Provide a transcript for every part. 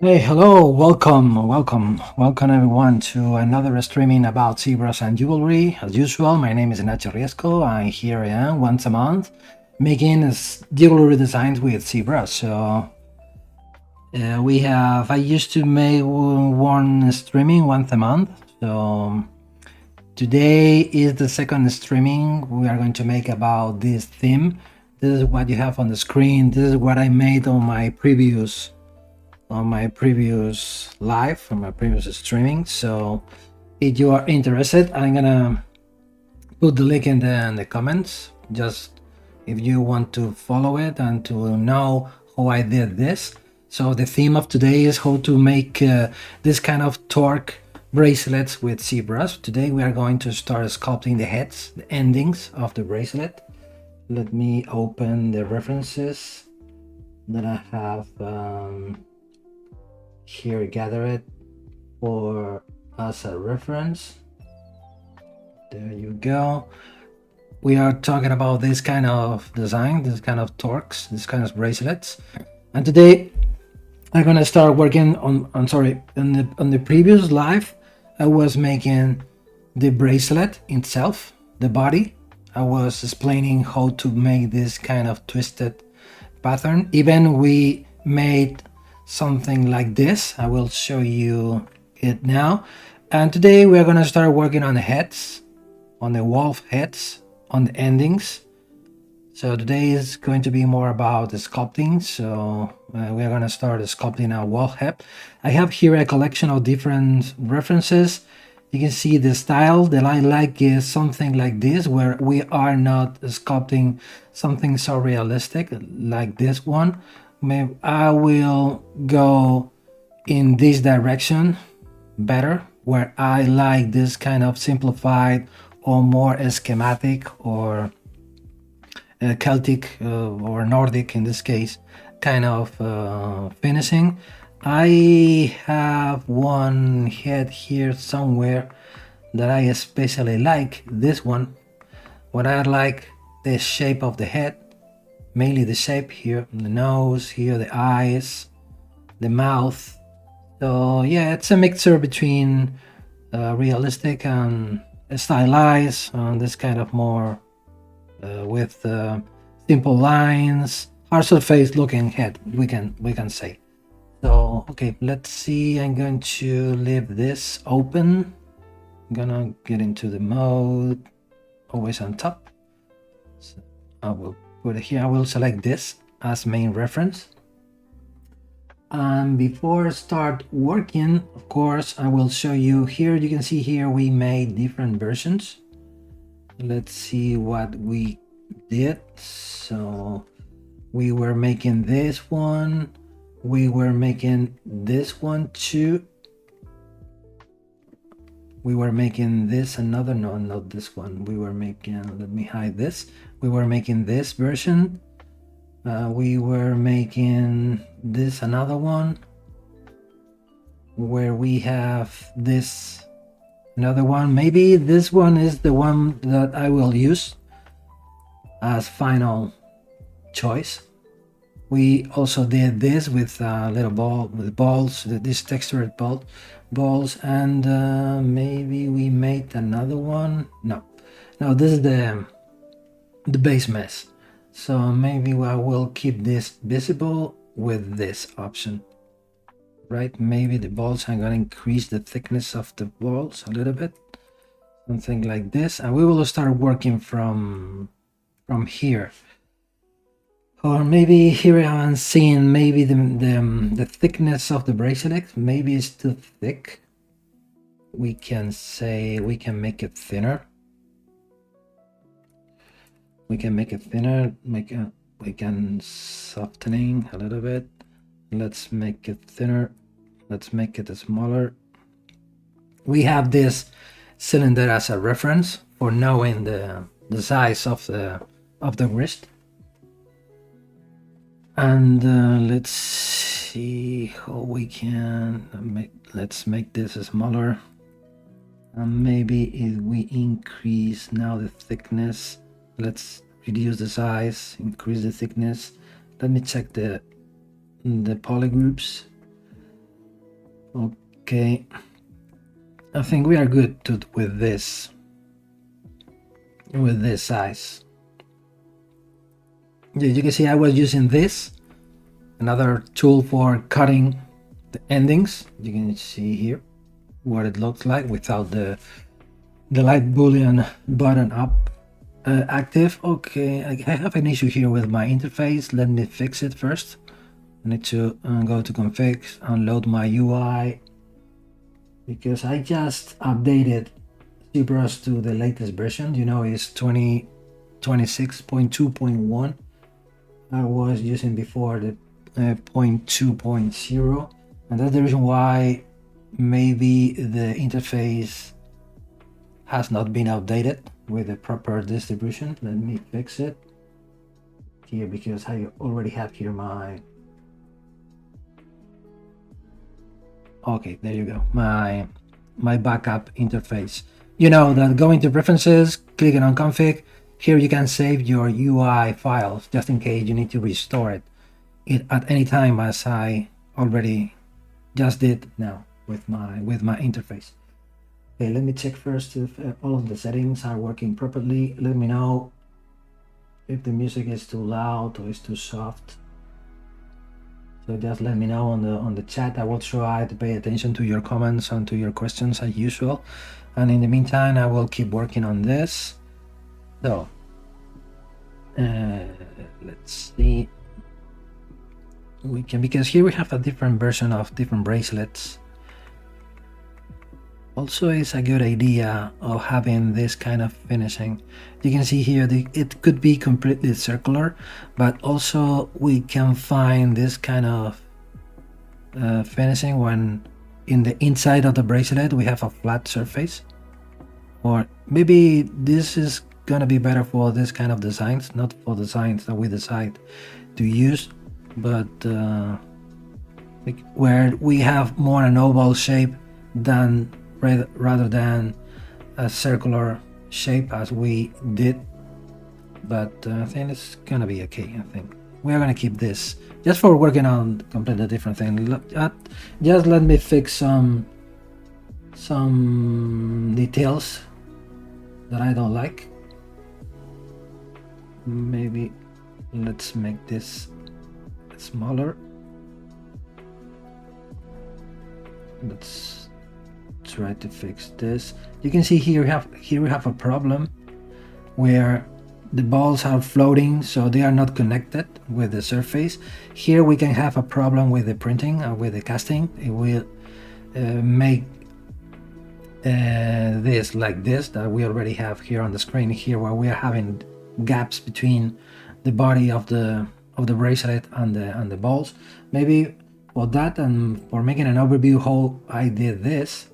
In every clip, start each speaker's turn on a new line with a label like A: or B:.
A: Hey, hello, welcome everyone to another streaming about ZBrush and jewelry. As usual, my name is Nacho Riesco, and here I am once a month making jewelry designs with ZBrush. So I used to make one streaming once a month. So today is the second streaming we are going to make about this theme. This is what you have on the screen. This is what I made on my previous live, from my previous streaming. So if you are interested, I'm gonna put the link in the comments, just if you want to follow it and to know how I did this. So the theme of today is how to make this kind of Torc bracelets with ZBrush. Today we are going to start sculpting the heads, the endings of the bracelet. Let me open the references that I have here gathered for as a reference. There you go. We are talking about this kind of design, this kind of Torcs, this kind of bracelets, and today I'm gonna start working on the previous live I was making the bracelet itself, the body. I was explaining how to make this kind of twisted pattern. Even we made something like this. I will show you it now. And today we are going to start working on the heads, on the wolf heads, on the endings. So today is going to be more about the sculpting. So we are going to start sculpting a wolf head. I have here a collection of different references. You can see the style that I like is something like this, where we are not sculpting something so realistic like this one. Maybe I will go in this direction better, where I like this kind of simplified or more schematic or Celtic or Nordic in this case kind of finishing. I have one head here somewhere that I especially like, this one. What I like, the shape of the head, mainly the shape here, the nose here, the eyes, the mouth. So yeah, it's a mixture between realistic and stylized, this kind of more with simple lines, hard surface looking head, we can say. So okay, let's see. I'm going to leave this open. I'm gonna get into the mode, always on top. So I will put it here. I will select this as main reference. And before I start working, of course, I will show you here. You can see here we made different versions. Let's see what we did. So we were making this one. We were making this one too. We were making this another, no, not this one. We were making, let me hide this. We were making this version. We were making this another one, where we have this another one. Maybe this one is the one that I will use as final choice. We also did this with a little ball with balls, this textured balls, and maybe we made another one. No, this is the base mess. So maybe I will keep this visible with this option, right? Maybe the balls, I'm gonna increase the thickness of the balls a little bit, something like this, and we will start working from here. Or maybe here I'm seeing maybe the thickness of the bracelet maybe is too thick. We can say we can make it thinner. We can make it thinner. We can softening a little bit. Let's make it thinner. Let's make it smaller. We have this cylinder as a reference for knowing the size of the wrist. And let's see how we can let's make this smaller. And maybe if we increase now the thickness, let's reduce the size, increase the thickness. Let me check the polygroups. Okay, I think we are good with this size. You can see I was using this, another tool for cutting the endings. You can see here what it looks like without the light boolean button up active. Okay, I have an issue here with my interface. Let me fix it first. I need to go to config, unload my UI, because I just updated ZBrush to the latest version. You know, it's 26.2.1. I was using before the 0.2.0, and that's the reason why maybe the interface has not been updated with the proper distribution. Let me fix it here because I already have here my... Okay, there you go, my backup interface. You know that going to preferences, clicking on config, here you can save your UI files just in case you need to restore it at any time, as I already just did now with my interface. Okay, let me check first if all of the settings are working properly. Let me know if the music is too loud or is too soft. So just let me know on the chat. I will try to pay attention to your comments and to your questions as usual. And in the meantime, I will keep working on this. So let's see. We can, because here we have a different version of different bracelets. Also, it's a good idea of having this kind of finishing. You can see here it could be completely circular, but also we can find this kind of finishing when in the inside of the bracelet we have a flat surface. Or maybe this is gonna be better for this kind of designs, not for designs that we decide to use, but where we have more an oval shape than rather than a circular shape as we did. But I think it's gonna be okay. I think we are gonna keep this just for working on completely different thing. Just let me fix some details that I don't like. Maybe let's make this smaller. Let's try to fix this. You can see here we have a problem where the balls are floating, so they are not connected with the surface. Here we can have a problem with the printing and with the casting. It will make this like this that we already have here on the screen here, where we are having gaps between the body of the bracelet and the balls. Maybe for that and for making an overview how I did this,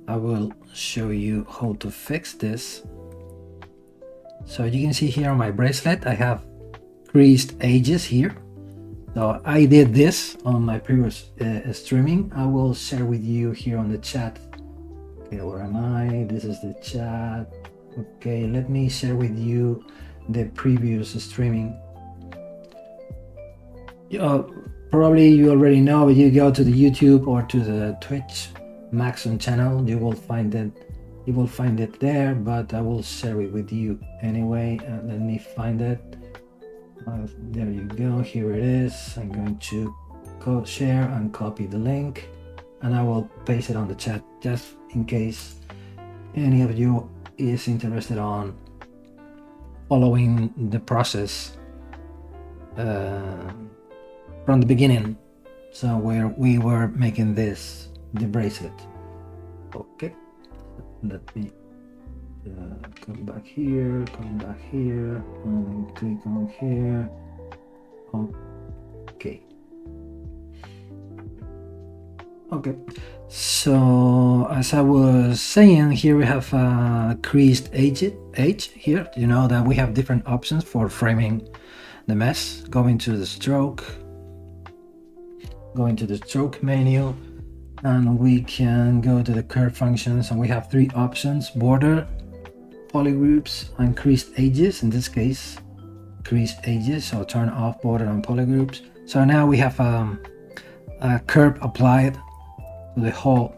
A: I will show you how to fix this. So you can see here on my bracelet I have creased edges here. So I did this on my previous streaming. I will share with you here on the chat. Okay, where am I? This is the chat. Okay, let me share with you the previous streaming. Probably you already know, but you go to the YouTube or to the Twitch Maxon channel, you will find it there, but I will share it with you anyway. Let me find it. There you go, here it is. I'm going to share and copy the link, and I will paste it on the chat just in case any of you is interested on following the process from the beginning, so where we were making the bracelet. Okay, let me come back here, and click on here. Okay, so as I was saying, here we have a creased edge here. You know that we have different options for framing the mesh. Going to the stroke menu, and we can go to the curve functions, and we have three options: border, polygroups, and creased edges. In this case, creased edges, so turn off border and polygroups. So now we have a curve applied the whole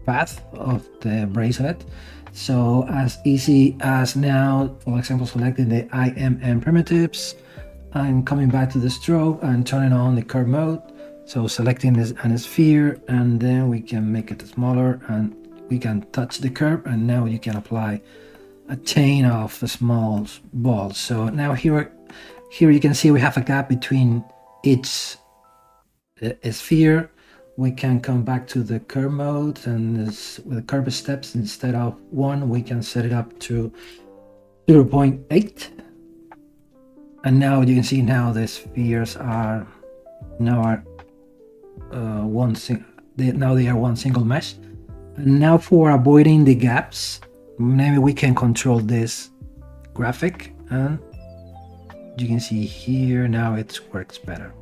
A: path of the bracelet. So as easy as now, for example, selecting the IMM primitives and coming back to the stroke and turning on the curve mode. So selecting this and a sphere, and then we can make it smaller and we can touch the curve, and now you can apply a chain of small balls. So now here you can see we have a gap between each sphere. We can come back to the curve mode, and with curve steps, instead of 1, we can set it up to 0.8. And now you can see now the spheres are now one single mesh. And now for avoiding the gaps, maybe we can control this graphic, and you can see here now it works better.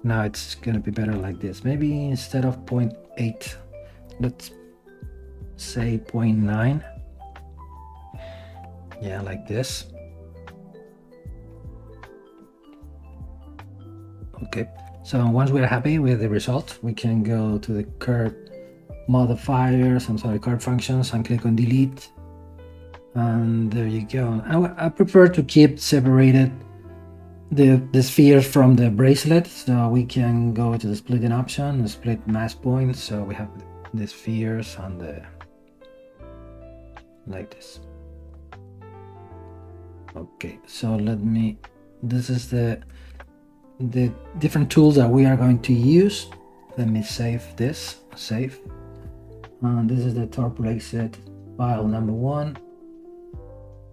A: Now it's gonna be better like this. Maybe instead of 0.8, let's say 0.9. Yeah, like this. Okay, so once we're happy with the result, we can go to the curve modifiers, curve functions, and click on delete. And there you go. I prefer to keep separated the spheres from the bracelet, so we can go to the splitting option and split mass points. So we have the spheres on the like this. Okay, so this is the different tools that we are going to use. Let me save this. Save. And this is the Torc bracelet file number 1.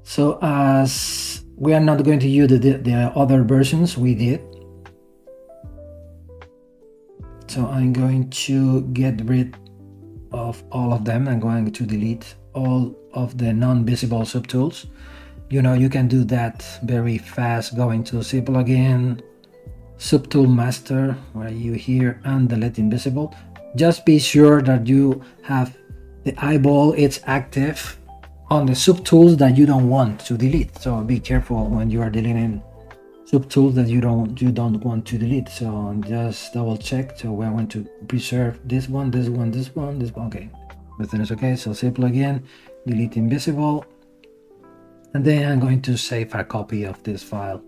A: So as we are not going to use the other versions we did, so I'm going to get rid of all of them. I'm going to delete all of the non-visible subtools. You know, you can do that very fast, going to C plugin, subtool master, where you here, and delete invisible. Just be sure that you have the eyeball, it's active on the subtools that you don't want to delete. So be careful when you are deleting subtools that you don't want to delete. So just double check. So we want to preserve this one. Okay, everything is okay. So say plugin, delete invisible, and then I'm going to save a copy of this file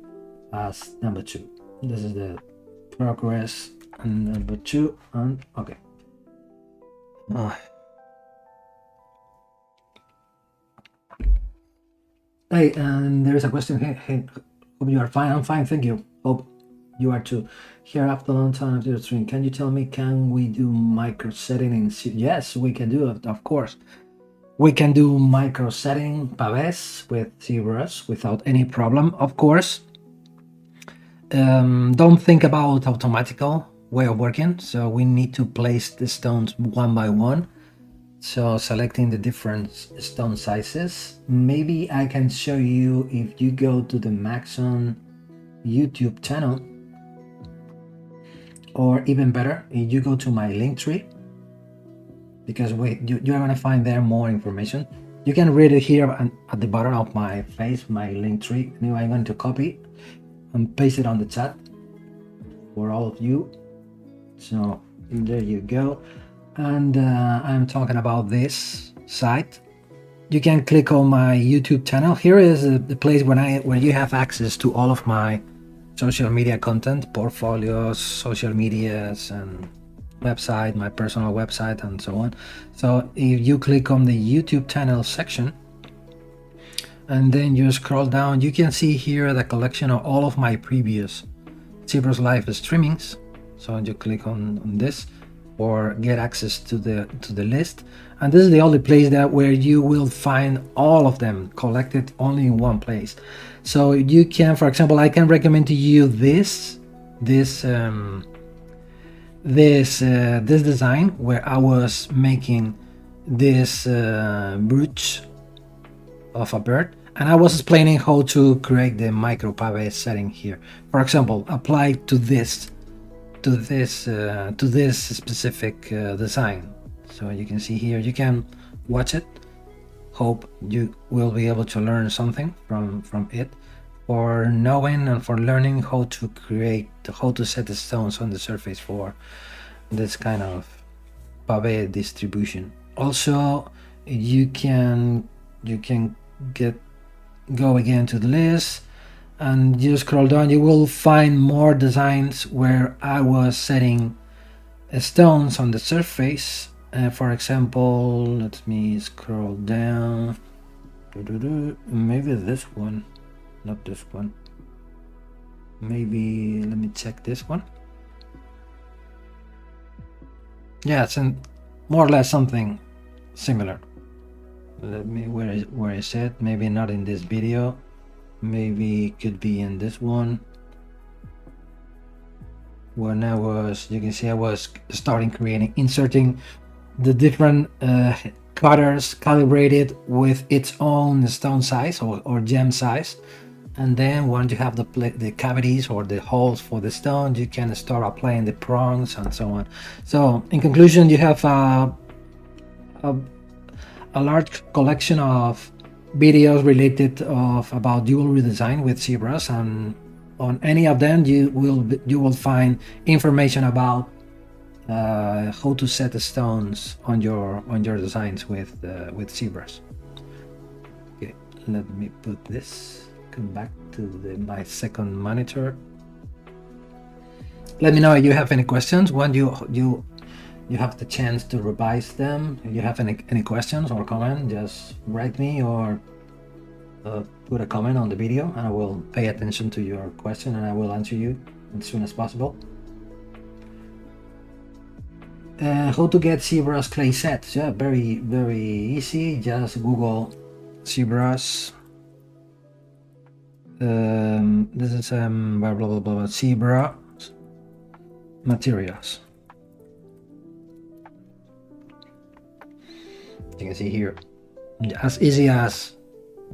A: as number 2. This is the progress and number 2, and okay. Hey, and there is a question. Hey, hope you are fine. I'm fine, thank you. Hope you are too. Here after a long time of your stream, can you tell me, can we do micro setting in Yes, we can do it, of course. We can do micro setting paves with ZBrush without any problem, of course. Don't think about automatical way of working. So we need to place the stones one by one. So selecting the different stone sizes. Maybe I can show you if you go to the Maxon YouTube channel, or even better, if you go to my LinkTree, because you are going to find there more information. You can read it here at the bottom of my face, my LinkTree. Anyway, I'm going to copy and paste it on the chat for all of you. So there you go. And I'm talking about this site. You can click on my YouTube channel. Here is the place where you have access to all of my social media content, portfolios, social medias, and website, my personal website, and so on. So if you click on the YouTube channel section and then you scroll down, you can see here the collection of all of my previous ZBrush live streamings. So you click on this or get access to the list, and this is the only place where you will find all of them collected only in one place. So you can, for example, I can recommend to you this design where I was making this brooch of a bird, and I was explaining how to create the micro pave setting here. For example, apply to this specific design. So you can see here, you can watch it. Hope you will be able to learn something from it, for knowing and for learning how to set the stones on the surface for this kind of pave distribution. Also, you can go again to the list, and you scroll down, you will find more designs where I was setting stones on the surface. For example, let me scroll down. Maybe this one, not this one. Maybe let me check this one. Yeah, it's more or less something similar. Let me, where is it? Maybe not in this video. Maybe it could be in this one. When I was, you can see I was starting inserting the different cutters calibrated with its own stone size or gem size. And then once you have the cavities or the holes for the stone, you can start applying the prongs and so on. So in conclusion, you have a large collection of videos related about jewelry design with ZBrush, and on any of them you will find information about how to set the stones on your designs with ZBrush. Okay, let me put this. Come back to my second monitor. Let me know if you have any questions when you have the chance to revise them. If you have any questions or comment, just write me or put a comment on the video, and I will pay attention to your question and I will answer you as soon as possible. How to get ZBrush clay sets? Yeah, very easy. Just Google ZBrush. This is blah blah blah blah ZBrush materials. You can see here, as easy as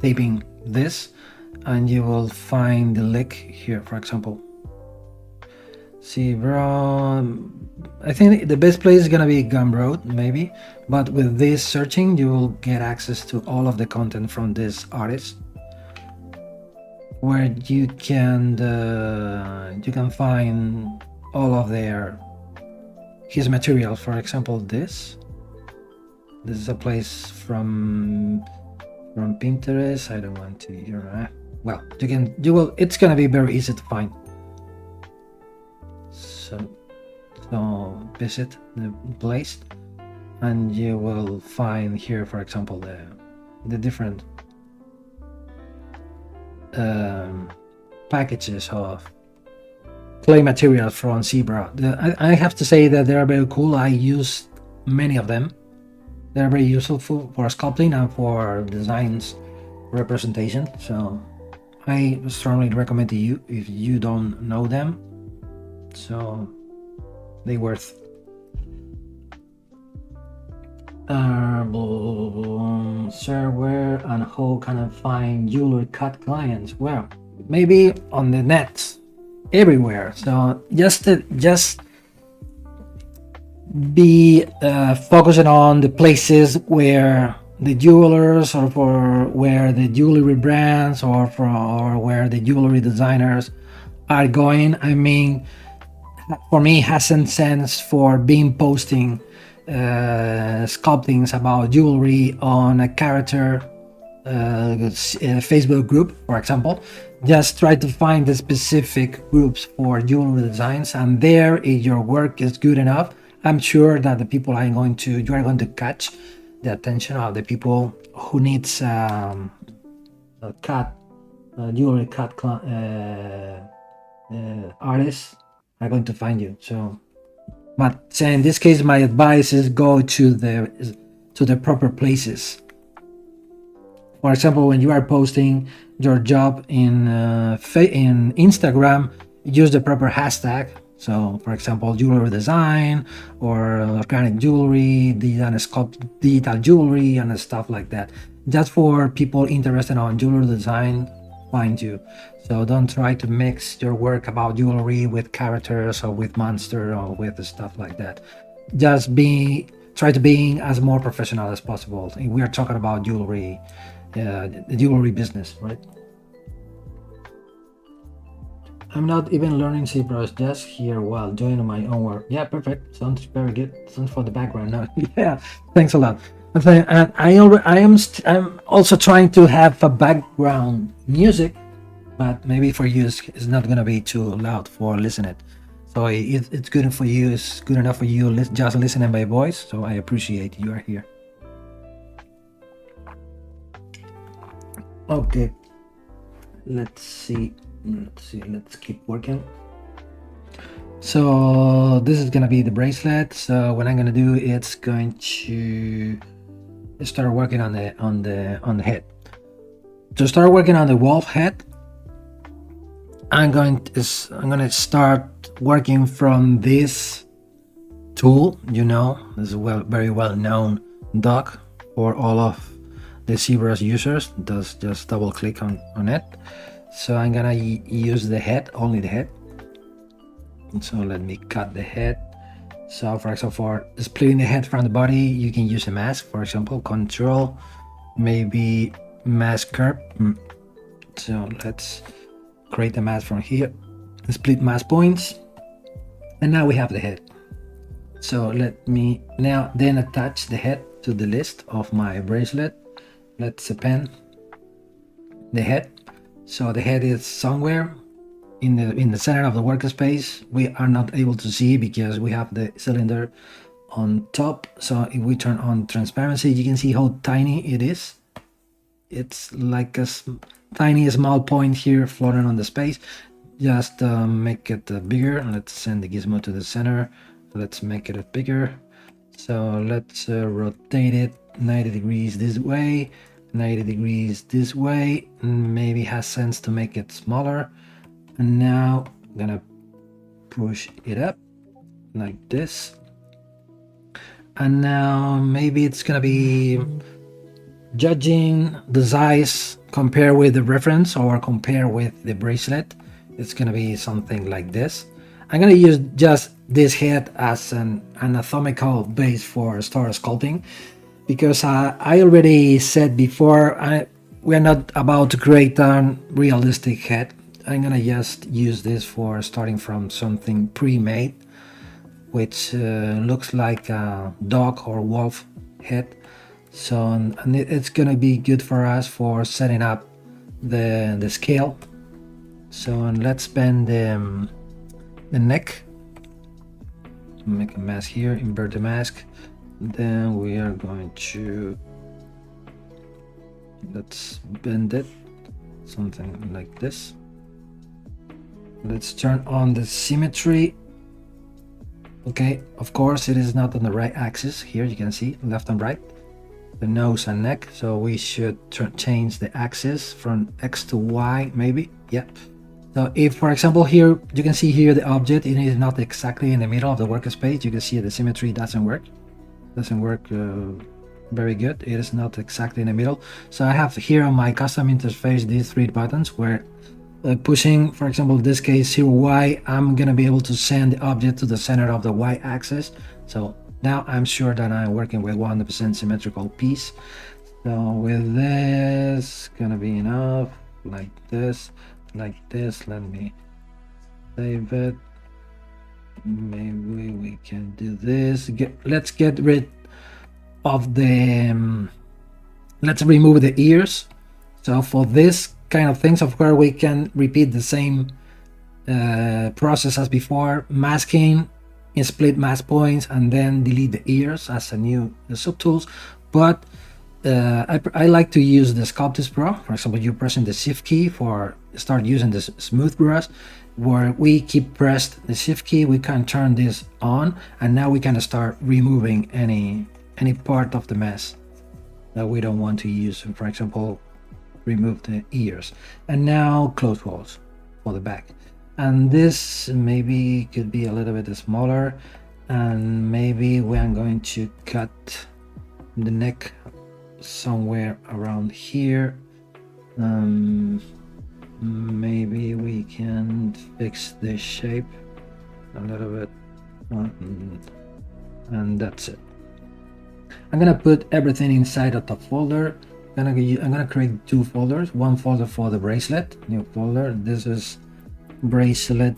A: taping this, and you will find the link here. For example, ZBrush. I think the best place is gonna be Gumroad, maybe, but with this searching, you will get access to all of the content from this artist, where you can find all of his materials. For example, this is a place from Pinterest. I don't want to, well, it's gonna be very easy to find. So visit the place and you will find here, for example, the different packages of clay materials from ZBrush. I have to say that they are very cool. I use many of them. They're very useful for sculpting and for designs representation. So I strongly recommend to you if you don't know them. So they worth. Where and how can I find jewelry cut clients? Well, maybe on the net, everywhere. So just be focusing on the places where the jewelers, or for where the jewelry brands, or where the jewelry designers are going. I mean, for me, it hasn't sense for being posting sculptings about jewelry on a character Facebook group, for example. Just try to find the specific groups for jewelry designs, and there, if your work is good enough, I'm sure that the people you are going to catch the attention of the people who needs jewelry cut artists are going to find you. So, but in this case, my advice is go to the proper places. For example, when you are posting your job in Instagram, use the proper hashtag. So, for example, jewelry design, or organic jewelry, digital jewelry, and stuff like that. Just for people interested in jewelry design, find you. So don't try to mix your work about jewelry with characters or with monster or with stuff like that. Just try to be as more professional as possible. We are talking about jewelry, the jewelry business, right? I'm not even learning ZBrush, just here while doing my own work. Yeah, perfect. Sounds very good. Sounds for the background now. Yeah, thanks a lot. And I'm also trying to have a background music, but maybe for you it's not gonna be too loud for listening. So it's good for you. It's good enough for you. Just listening by voice. So I appreciate you are here. Okay. Let's see. Let's keep working. So this is gonna be the bracelet. So what I'm gonna do, it's going to start working on the head. To start working on the wolf head, I'm gonna start working from this tool. You know, this is very well known dock for all of the ZBrush users. Just double click on it. So I'm gonna use the head, only the head. So let me cut the head. So for example, for splitting the head from the body, you can use a mask, for example, control, maybe mask curve. So let's create a mask from here, split mask points, and now we have the head. So let me now then attach the head to the list of my bracelet. Let's append the head. So the head is somewhere in the center of the workspace. We are not able to see because we have the cylinder on top. So if we turn on transparency, you can see how tiny it is. It's like a tiny small point here floating on the space. Just make it bigger. Let's send the gizmo to the center. Let's make it bigger. So let's rotate it 90 degrees this way, 90 degrees this way. Maybe has sense to make it smaller. And now I'm gonna push it up like this. And now maybe it's gonna be judging the size, compare with the reference or compare with the bracelet. It's gonna be something like this. I'm gonna use just this head as an anatomical base for start sculpting, because I already said before, we're not about to create a realistic head. I'm gonna just use this for starting from something pre-made, which looks like a dog or wolf head. So and it's gonna be good for us for setting up the scale. So and let's bend the neck. Make a mask here, invert the mask. Then we are going to let's bend it something like this. Let's turn on the symmetry. Okay, of course it is not on the right axis. Here you can see left and right, the nose and neck. So we should change the axis from X to Y maybe. Yeah. So if for example here you can see here the object, it is not exactly in the middle of the workspace. You can see the symmetry doesn't work. Very good. It is not exactly in the middle. So I have here on my custom interface these three buttons where pushing, for example, in this case 0Y, I'm gonna be able to send the object to the center of the Y axis. So now I'm sure that I'm working with 100% symmetrical piece. So with this, gonna be enough, like this, like this. Let me save it. Maybe we can do this. Let's get rid of the let's remove the ears. So for this kind of things, of course we can repeat the same process as before, masking in split mask points and then delete the ears as a new subtools. But I like to use the Sculpting Pro. For example, you pressing the shift key for start using this smooth brush, where we keep pressed the shift key, we can turn this on, and now we can start removing any part of the mess that we don't want to use. For example, remove the ears, and now close walls for the back. And this maybe could be a little bit smaller, and maybe we are going to cut the neck somewhere around here. Maybe we can fix the shape a little bit, and that's it. I'm gonna put everything inside of the folder. I'm gonna create two folders. One folder for the bracelet, new folder. This is bracelet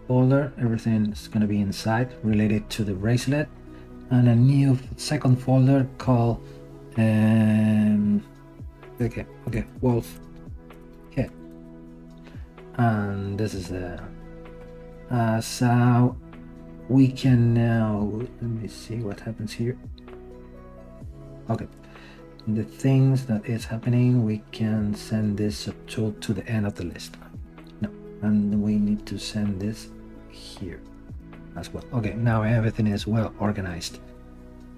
A: folder. Everything is going to be inside related to the bracelet, and a new second folder called wolf head. And this is the so we can now, let me see what happens here. Okay, the things that is happening, we can send this subtool to the end of the list. No, and we need to send this here as well. Okay, now everything is well organized.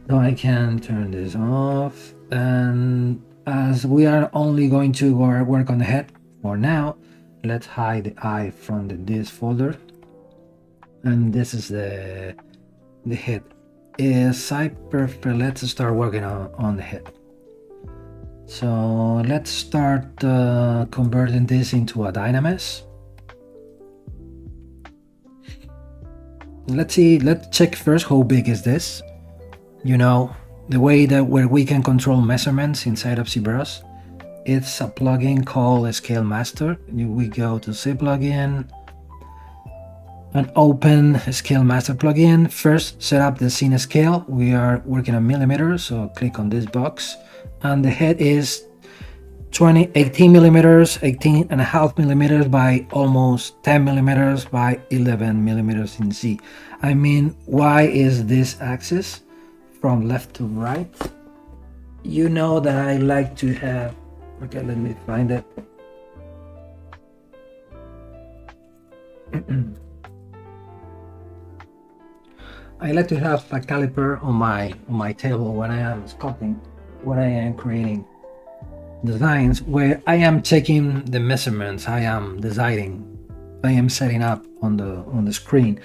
A: So I can turn this off, and as we are only going to work on the head for now, let's hide the eye from this folder. And this is the head. Let's start working on the head. So let's start converting this into a dynamis. Let's check first how big is this. You know, the way that where we can control measurements inside of ZBrush, it's a plugin called Scale Master. We go to Z plugin and open Scale Master plugin. First, set up the scene scale. We are working on millimeters, so click on this box, and the head is 18 millimeters, 18.5 millimeters by almost 10 millimeters by 11 millimeters in Z. I mean, why is this axis from left to right? You know that I like to have, okay, let me find it. I like to have a caliper on my table when I am sculpting, when I am creating designs, where I am checking the measurements, I am deciding, I am setting up on the screen.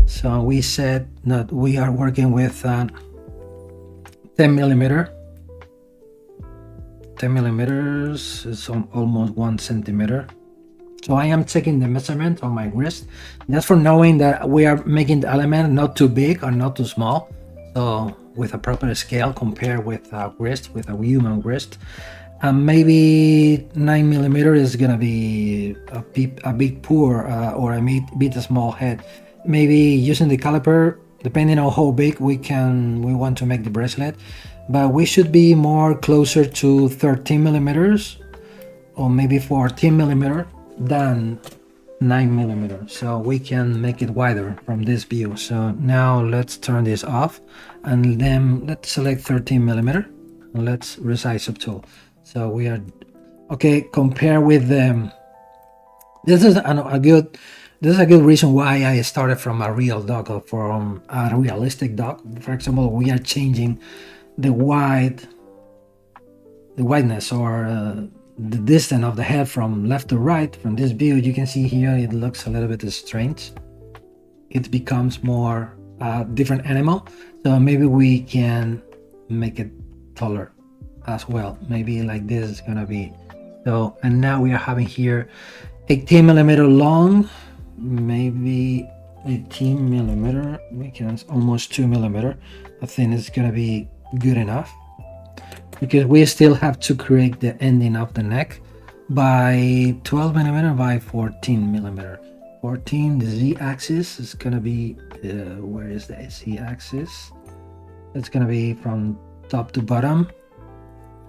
A: So we said that we are working with 10 millimeter. 10 millimeters is almost 1 centimeter. So I am checking the measurement on my wrist, just for knowing that we are making the element not too big or not too small. So with a proper scale, compare with a wrist, with a human wrist. And maybe 9 millimeter is gonna be a big pour or a bit small head. Maybe using the caliper, depending on how big we want to make the bracelet, but we should be more closer to 13 millimeters or maybe 14 millimeter than 9 millimeter, so we can make it wider from this view. So now let's turn this off, and then let's select 13 millimeter and let's resize subtool. So we are okay. Compare with them. This is a good reason why I started from a real dog or from a realistic dog. For example, we are changing the wideness or the distance of the head from left to right. From this view, you can see here it looks a little bit strange. It becomes more different animal. So maybe we can make it taller as well. Maybe like this is gonna be so. And now we are having here 18 millimeter long, maybe 18 millimeter. We can almost 2 millimeter. I think it's gonna be good enough, because we still have to create the ending of the neck by 12 millimeter by 14 millimeter. 14, the Z axis is gonna be where is the Z axis? It's gonna be from top to bottom,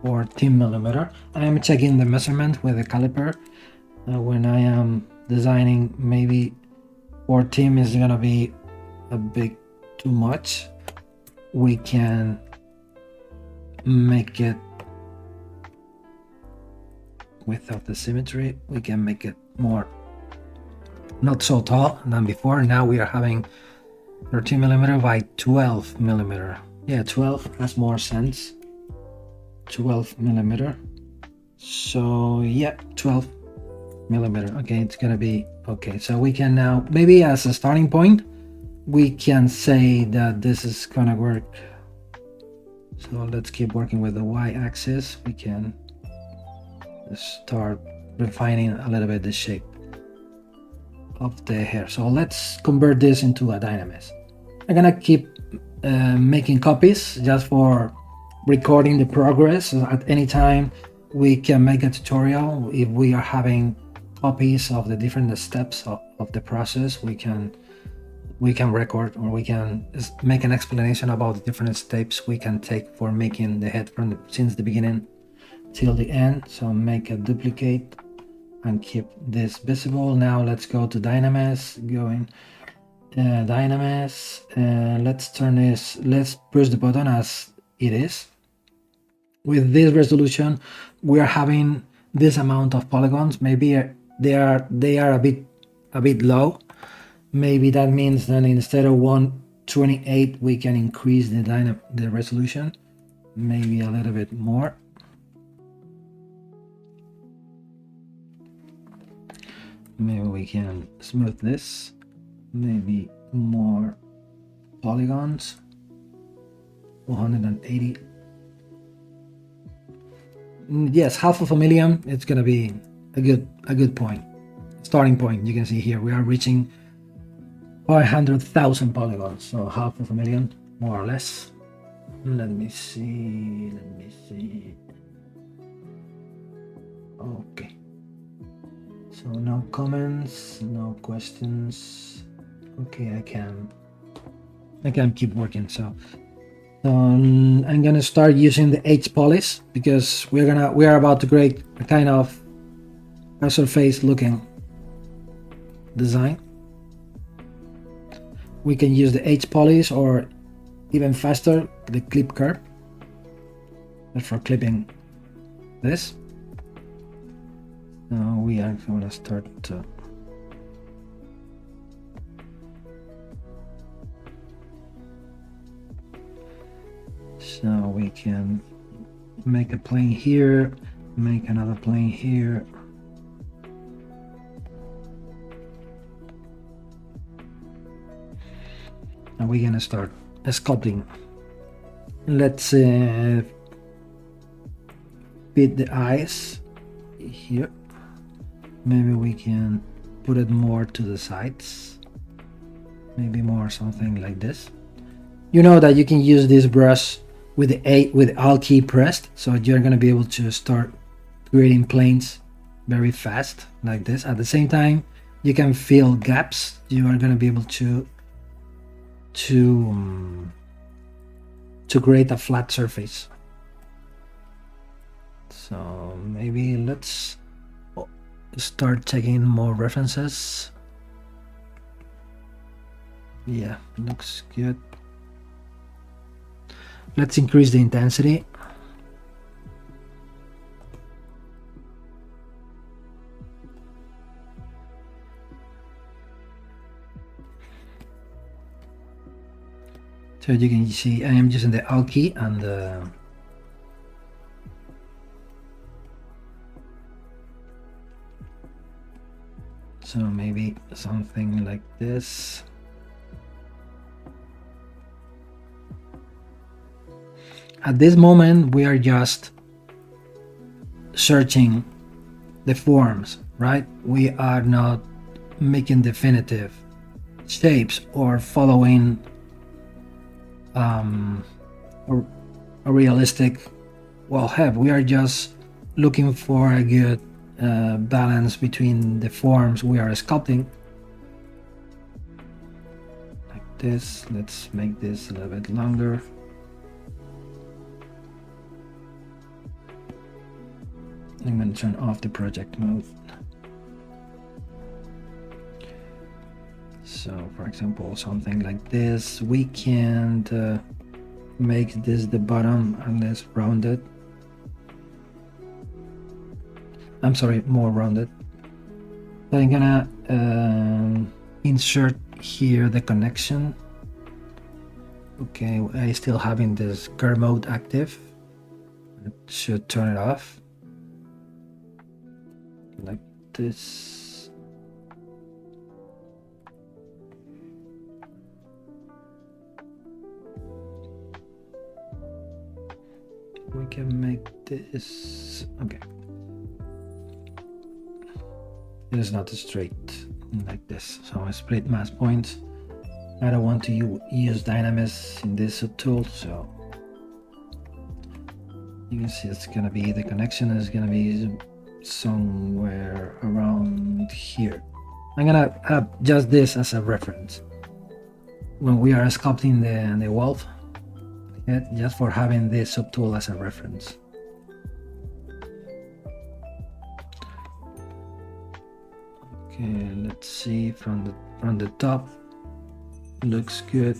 A: 14 millimeter. I am checking the measurement with the caliper when I am designing. Maybe 14 is gonna be a bit too much. We can make it without the symmetry. We can make it more not so tall than before. Now we are having 13 millimeter by 12 millimeter. Yeah, 12 has more sense. 12 millimeter. So yeah, 12 millimeter. Okay, it's gonna be okay. So we can now, maybe as a starting point, we can say that this is gonna work. So let's keep working with the y-axis. We can start refining a little bit the shape of the hair. So let's convert this into a dynamis. I'm gonna keep making copies just for recording the progress. At any time we can make a tutorial if we are having copies of the different steps of the process, we can record, or we can make an explanation about the different steps we can take for making the head from since the beginning till the end. So make a duplicate and keep this visible. Now let's go to Dynamesh, going Dynamesh, and let's turn this, let's push the button as it is. With this resolution, we are having this amount of polygons. Maybe they are a bit low. Maybe that means that instead of 128, we can increase the resolution, maybe a little bit more. Maybe we can smooth this, maybe more polygons, 180. Yes, 500,000. It's gonna be a good point, starting point. You can see here we are reaching 500,000 polygons, so 500,000 more or less. Let me see. Okay. So no comments, no questions. Okay, I can keep working. So I'm gonna start using the H polish, because we are about to create a kind of a surface looking design. We can use the H polish, or even faster, the clip curve. That's for clipping this. Now we are gonna start to so we can make a plane here, make another plane here. And we're gonna start sculpting. Let's fit the eyes here. Maybe we can put it more to the sides, maybe more something like this. You know that you can use this brush with the Alt key pressed, so you're going to be able to start creating planes very fast like this. At the same time, you can fill gaps. You are going to be able to create a flat surface. So maybe let's start taking more references. Yeah, looks good. Let's increase the intensity. So you can see I am using the Alt key and the so maybe something like this. At this moment, we are just searching the forms, right? We are not making definitive shapes or following a realistic head. We are just looking for a good balance between the forms we are sculpting. Like this. Let's make this a little bit longer. I'm going to turn off the project mode. So for example, something like this. We can't make this the bottom unless rounded. I'm sorry, more rounded. So I'm gonna insert here the connection. Okay, I still having this curve mode active. It should turn it off. Like this. We can make this, okay. It is not straight like this, so I split mask points. I don't want to use Dynamesh in this tool, so you can see it's gonna be, the connection is gonna be somewhere around here. I'm gonna have just this as a reference when we are sculpting the wolf, just for having this subtool as a reference. Okay, let's see from the top. Looks good.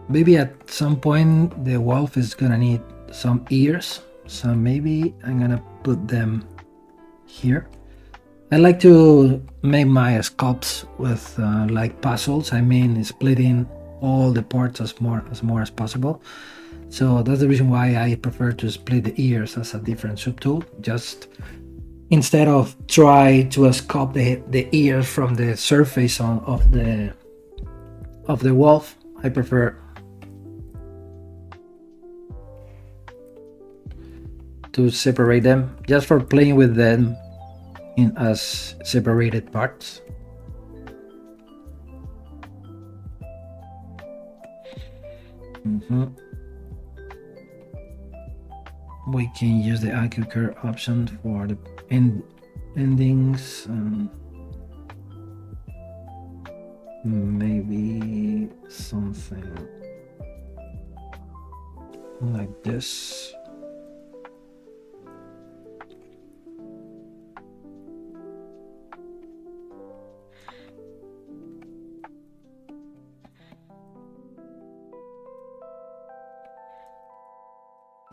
A: Maybe at some point the wolf is gonna need some ears, so maybe I'm gonna put them here. I like to make my sculpts with like puzzles. I mean, splitting all the parts as more as possible. So that's the reason why I prefer to split the ears as a different subtool. Just instead of try to sculpt the ears from the surface of the wolf, I prefer to separate them, just for playing with them in as separated parts. We can use the IQ curve option for the endings. Maybe something like this.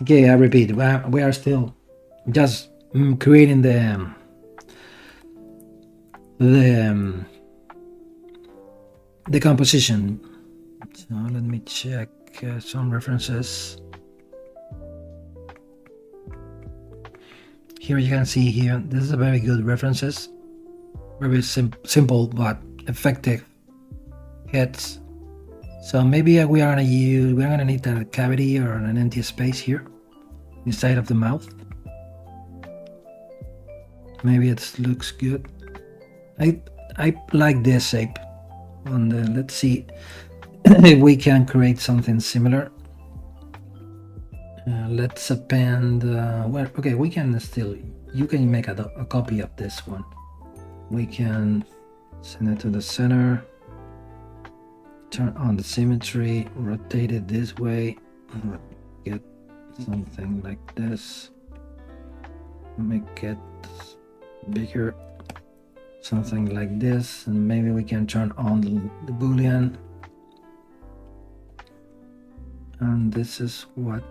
A: Okay, I repeat, we are still just creating the composition. So let me check some references. Here you can see here, this is a very good references. Very simple but effective heads. So maybe we're gonna need a cavity or an empty space here inside of the mouth. Maybe it looks good. I like this shape. Let's see if we can create something similar. Let's append. Okay, we can still. You can make a copy of this one. We can send it to the center. Turn on the symmetry, rotate it this way, get something like this, make it bigger, something like this, and maybe we can turn on the boolean, and this is what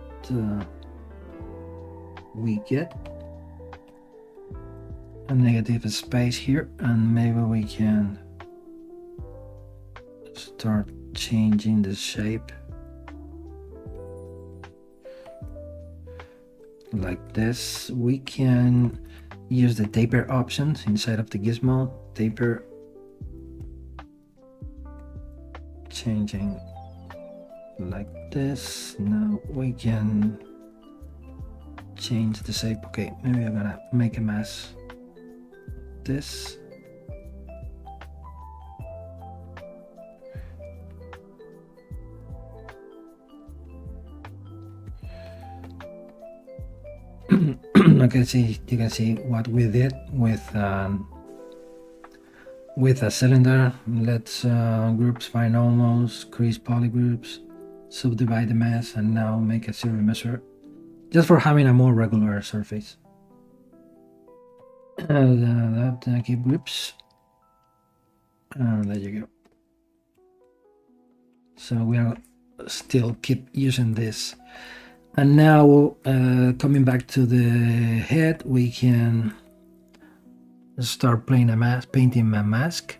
A: we get, a negative space here, and maybe we can start changing the shape like this. We can use the taper options inside of the gizmo. Taper, changing like this. Now we can change the shape. Okay, maybe I'm gonna make a mess. This. Okay, you can see what we did with a cylinder. Let's groups find almost, crease polygroups, subdivide the mass, and now make a zero measure, just for having a more regular surface. Keep groups, and there you go. So we are still keep using this. And now, coming back to the head, we can start painting a mask.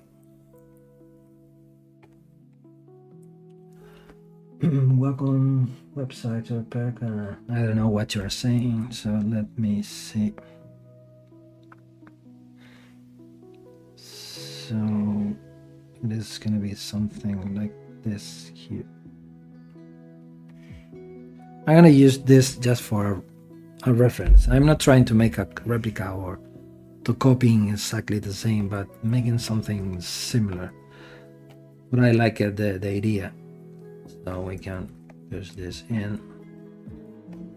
A: Welcome website or pack. I don't know what you're saying, so let me see. So this is gonna be something like this here. I'm gonna use this just for a reference. I'm not trying to make a replica or to copying exactly the same, but making something similar. But I like the idea. So we can push this in,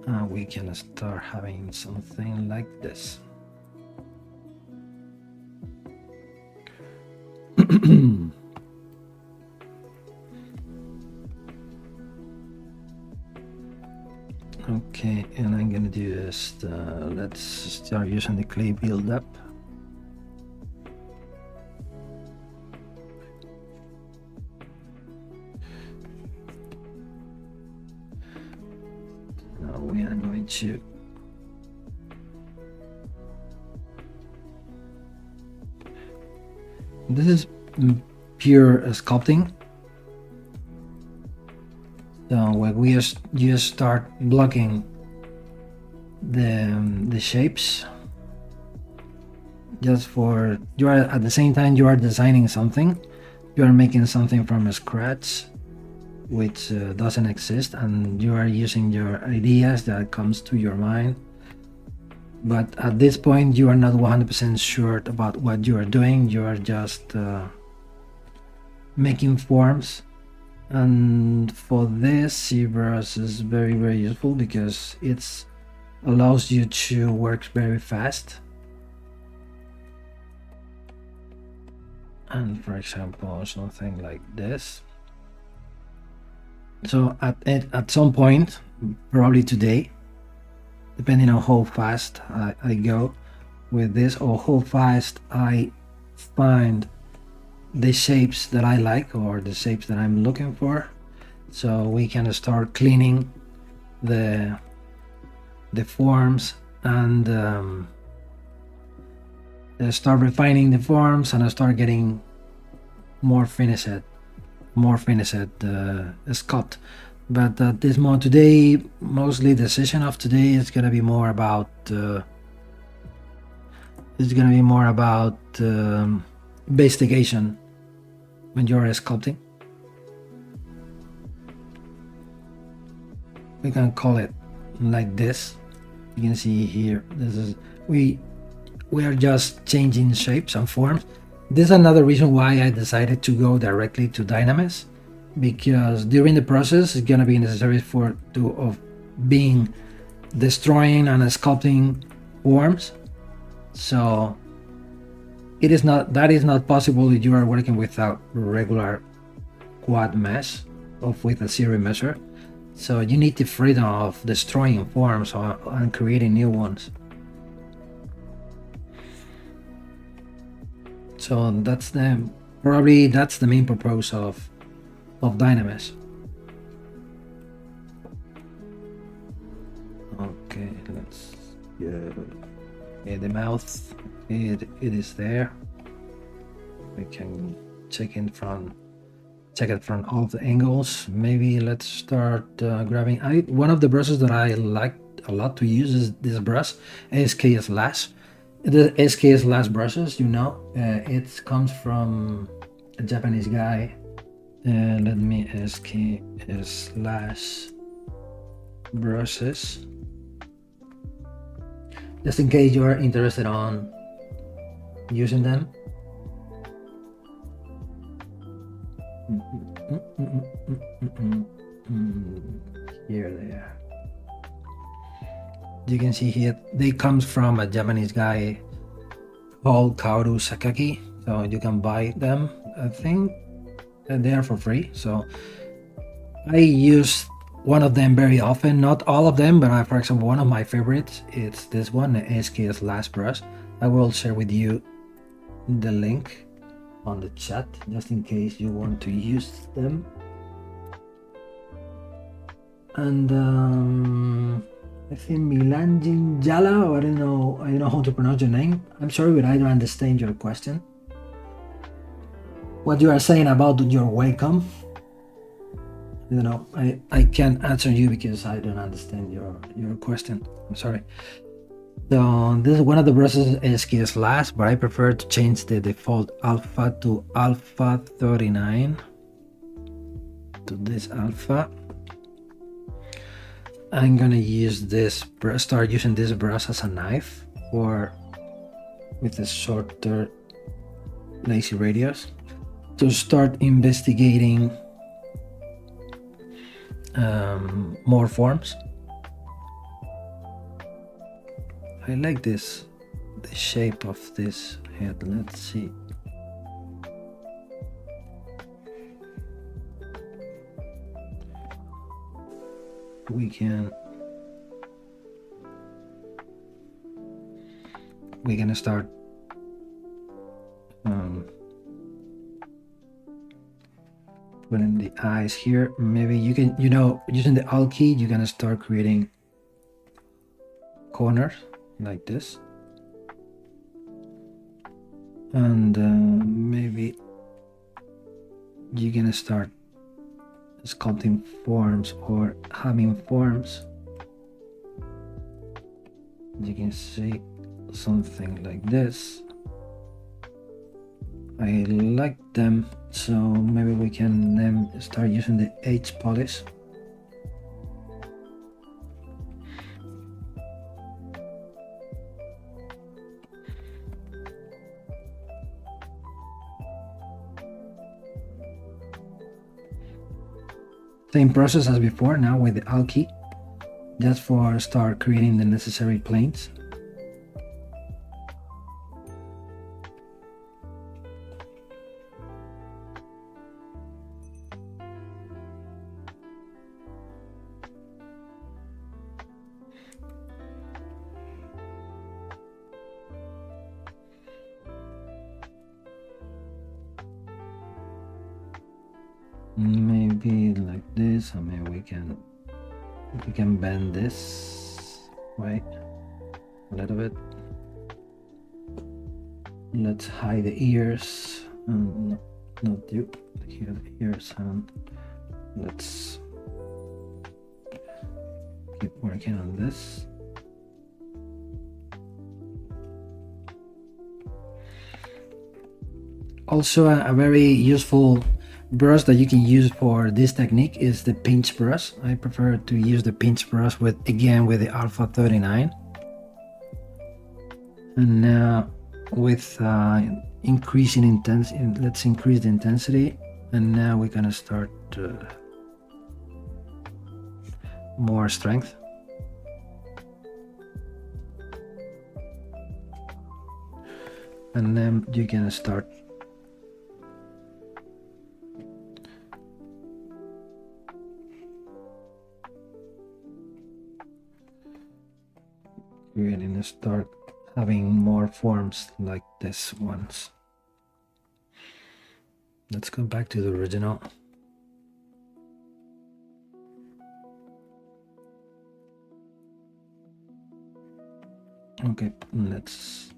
A: and we can start having something like this. Okay, and I'm gonna do this. Let's start using the clay build-up. Now we are going to this is pure sculpting. So when we just start blocking the shapes, just for you are at the same time you are designing something, you are making something from scratch, which doesn't exist, and you are using your ideas that comes to your mind. But at this point, you are not 100% sure about what you are doing. You are just making forms. And for this, ZBrush is very, very useful because it allows you to work very fast. And for example, something like this. So at some point, probably today, depending on how fast I go with this or how fast I find the shapes that I like or the shapes that I'm looking for, so we can start cleaning the forms and start refining the forms and start getting more finished sculpt. But at this moment today, mostly the session of today is gonna be more about investigation when you're sculpting. We can call it like this. You can see here, this is we are just changing shapes and forms. This is another reason why I decided to go directly to Dynamis, because during the process it's gonna be necessary of being destroying and sculpting forms. So that is not possible if you are working with a regular quad mesh or with a series measure. So you need the freedom of destroying forms and creating new ones. So that's the main purpose of Dynamis. Okay, let's go. Okay, the mouth, it is there. We can check it from all the angles. Maybe let's start grabbing. One of the brushes that I like a lot to use is this brush, SK Slash. The SK Slash brushes, it comes from a Japanese guy. Let me SK Slash brushes, just in case you are interested on using them. Here they are. You can see here they comes from a Japanese guy called Kaoru Sakaki, so you can buy them. I think they are for free. So I use one of them very often, not all of them, but for example, one of my favorites, it's this one, the SK Slash brush. I will share with you the link on the chat just in case you want to use them. And I think Milanjin Jala, or I don't know how to pronounce your name. I'm sorry, but I don't understand your question. What you are saying about your wacom, I can't answer you because I don't understand your question. I'm sorry. So this is one of the brushes, SK Slash, but I prefer to change the default alpha to alpha 39 to this alpha. I'm gonna use this brush, start using this brush as a knife with a shorter lacy radius to start investigating more forms. I like the shape of this head. Let's see. We're gonna start putting the eyes here. Maybe you can, using the Alt key, you're gonna start creating corners like this, and maybe you're gonna start sculpting forms or having forms. You can see something like this. I like them, so maybe we can then start using the H polish. Same process as before, now with the Alt key, just for start creating the necessary planes. Maybe like this, or maybe we can bend this way a little bit. Let's hide the ears, and not you, here the ears, and let's keep working on this. Also, a very useful brush that you can use for this technique is the pinch brush. I prefer to use the pinch brush with the Alpha 39. And now with increasing intensity, let's increase the intensity, and now we're gonna start more strength. And then you're gonna start creating, start having more forms like this ones. Let's go back to the original. Okay, let's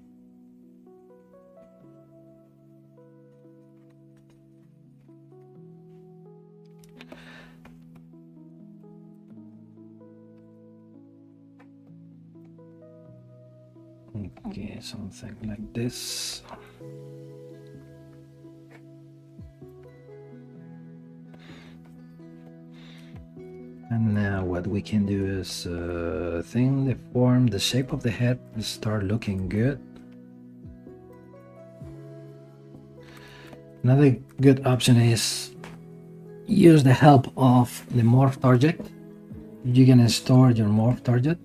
A: okay, something like this. And now what we can do is thin the form, the shape of the head start looking good. Another good option is use the help of the morph target. You're gonna store your morph target.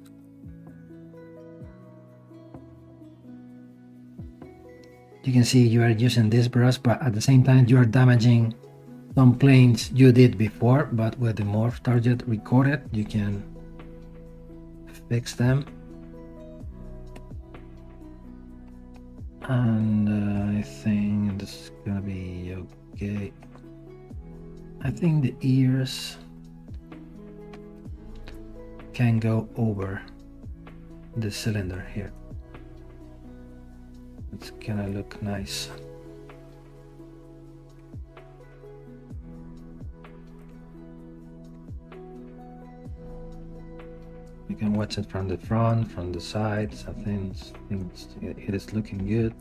A: You can see you are using this brush, but at the same time you are damaging some planes you did before, but with the morph target recorded, you can fix them. And I think this is gonna be okay. I think the ears can go over the cylinder here. It's gonna look nice. You can watch it from the front, from the sides. I think it is looking good.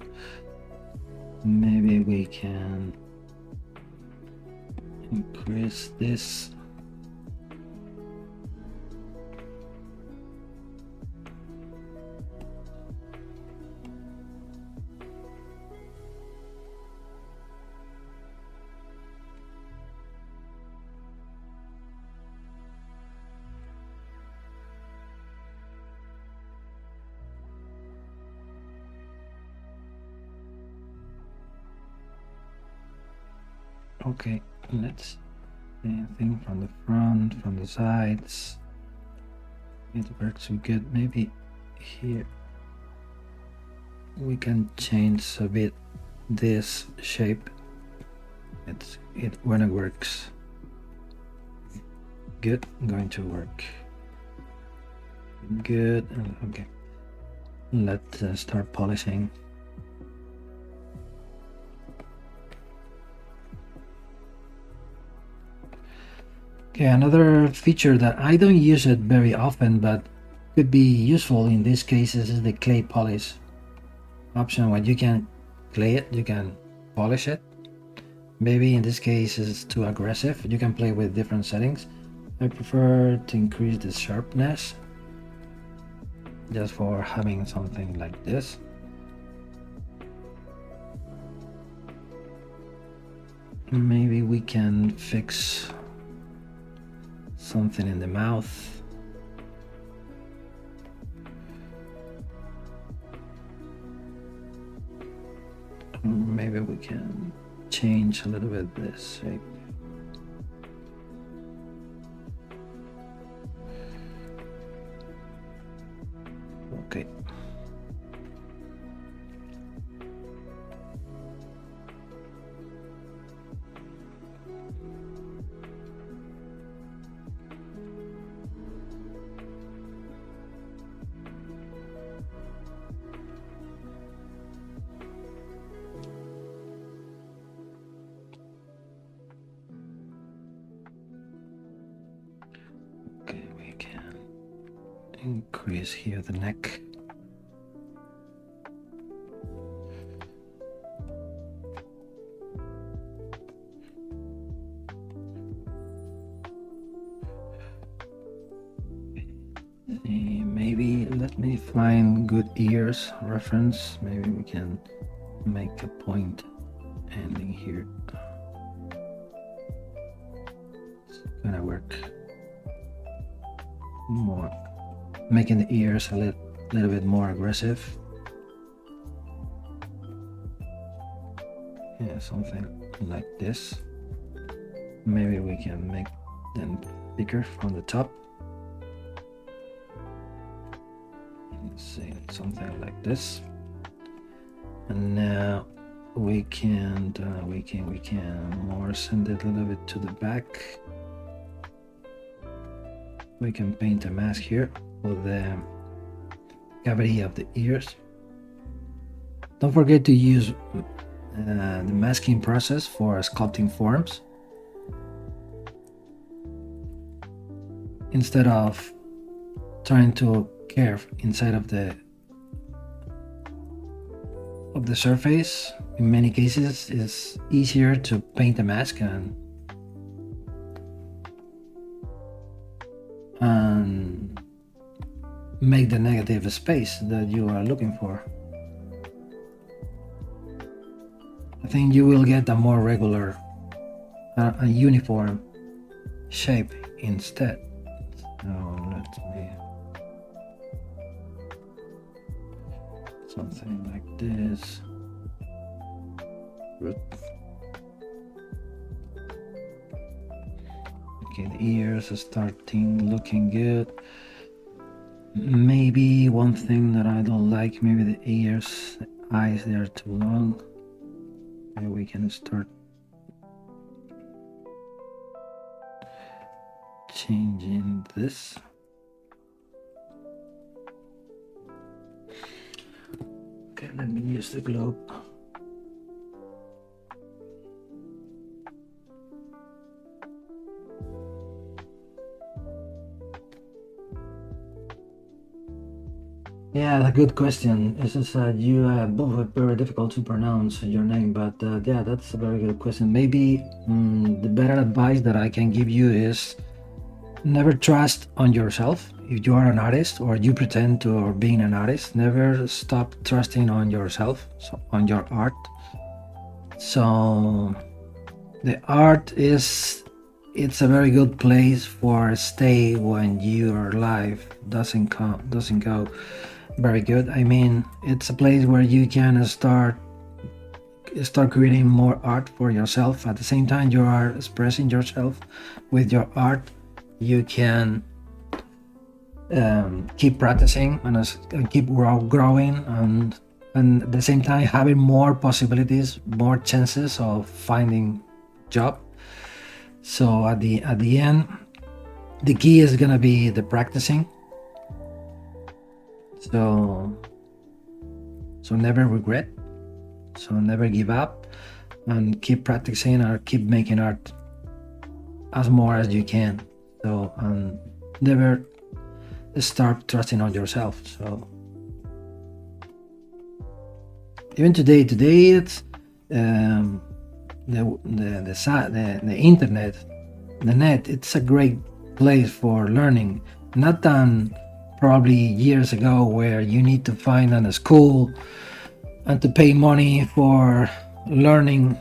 A: Maybe we can increase this. Okay, let's same thing from the front, from the sides. It works good. Maybe here we can change a bit this shape. It when it works good, going to work good. Okay, let's start polishing. Okay, another feature that I don't use it very often but could be useful in these cases is the clay polish option. When you can clay it, you can polish it. Maybe in this case it's too aggressive. You can play with different settings. I prefer to increase the sharpness just for having something like this. Maybe we can fix something in the mouth. Maybe we can change a little bit this shape. Okay. Increase here the neck. Maybe let me find good ears reference. Maybe we can make a point ending here. It's gonna work more. Making the ears a little bit more aggressive. Yeah, something like this. Maybe we can make them bigger from the top. Let's see, something like this. And now we can more send it a little bit to the back. We can paint a mask here for the cavity of the ears. Don't forget to use the masking process for sculpting forms instead of trying to carve inside of the surface. In many cases it's easier to paint a mask and make the negative space that you are looking for. I think you will get a more regular, a uniform shape instead. So let me something like this. Okay, the ears are starting looking good. Maybe one thing that I don't like, maybe the ears, the eyes, they are too long. Maybe we can start changing this. Okay, let me use the globe. Yeah, that's a good question. It's just you both are very difficult to pronounce your name, but yeah, that's a very good question. Maybe the better advice that I can give you is never trust on yourself. If you are an artist or you pretend to or being an artist, never stop trusting on yourself, so on your art. So the art it's a very good place for stay when your life doesn't go very good. I mean, it's a place where you can start start creating more art for yourself. At the same time you are expressing yourself with your art, you can keep practicing and keep growing, and at the same time having more possibilities, more chances of finding job. So at the end, the key is gonna be the practicing. So never regret. So never give up, and keep practicing or keep making art as more as you can. So never start trusting on yourself. So even today it's the internet, the net. It's a great place for learning. Not than probably years ago, where you need to find a school and to pay money for learning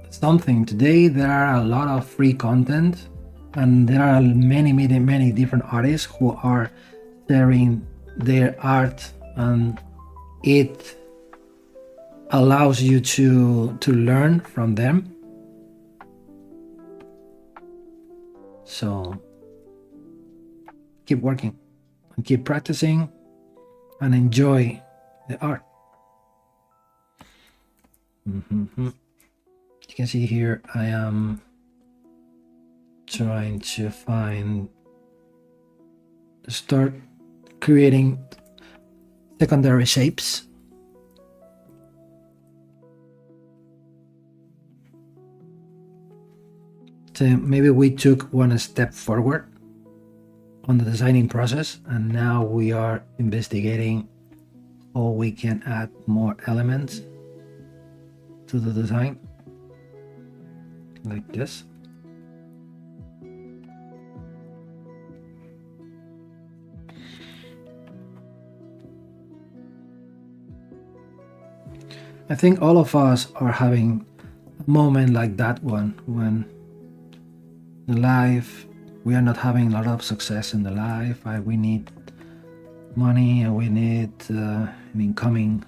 A: something. Today there are a lot of free content, and there are many different artists who are sharing their art, and it allows you to learn from them. So keep working and keep practicing and enjoy the art. You can see here I am trying to start creating secondary shapes. So maybe we took one step forward on the designing process, and now we are investigating how we can add more elements to the design, like this. I think all of us are having a moment like that one, when in life we are not having a lot of success in the life. We need money, and we need incoming.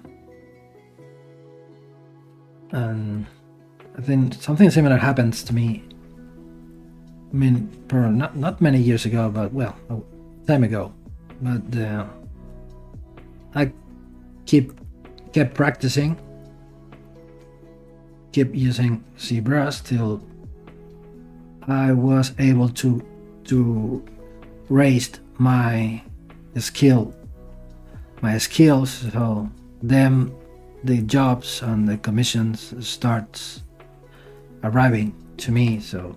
A: And I think something similar happens to me. I mean, not many years ago, but well, a time ago. But I kept practicing, kept using ZBrush till I was able to raise my skills. So then the jobs and the commissions starts arriving to me. So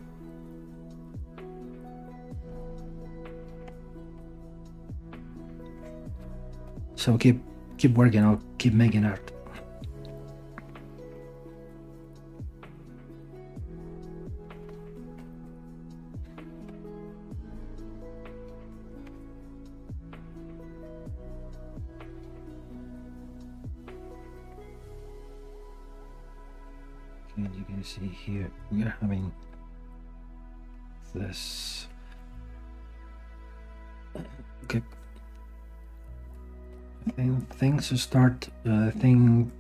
A: keep working. I'll keep making art. And you can see here we are having this. Okay, I think things will start looking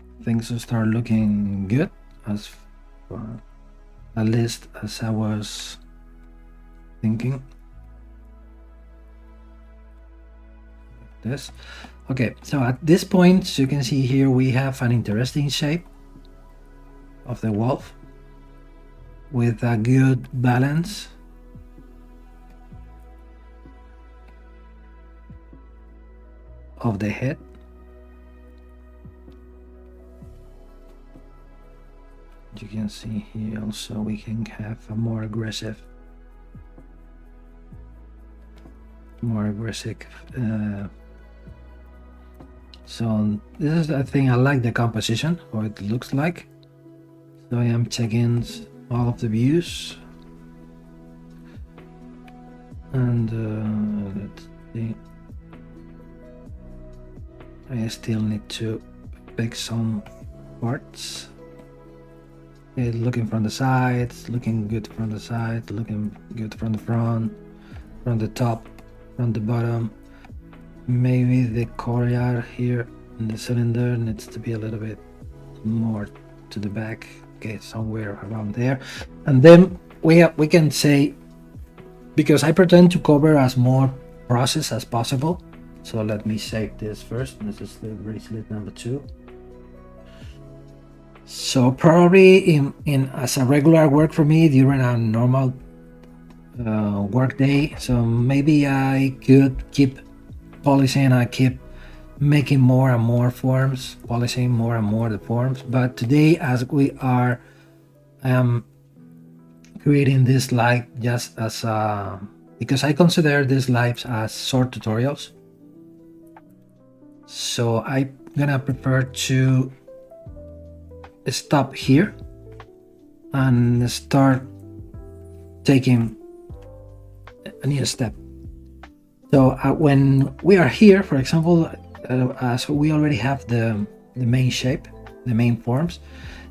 A: good, as far, at least as I was thinking. Like this. Okay, so at this point you can see here we have an interesting shape of the wolf with a good balance. Of the head. You can see here also we can have a more aggressive so this is the thing. I like the composition, how it looks like. So I am checking all of the views, and let's see. I still need to pick some parts. It's looking from the sides, looking good from the side, looking good from the front, from the top, from the bottom. Maybe the collar here in the cylinder needs to be a little bit more to the back, okay, somewhere around there. And then we can say, because I pretend to cover as more process as possible, so let me save this first. This is the bracelet number 2. So probably in as a regular work for me during a normal work day, so maybe I could keep polishing, I keep making more and more forms, polishing more and more the forms. But today, as I am creating this live just as because I consider these lives as short tutorials, so I'm gonna prefer to stop here and start taking a new step. So when we are here, for example, so we already have the main shape, the main forms.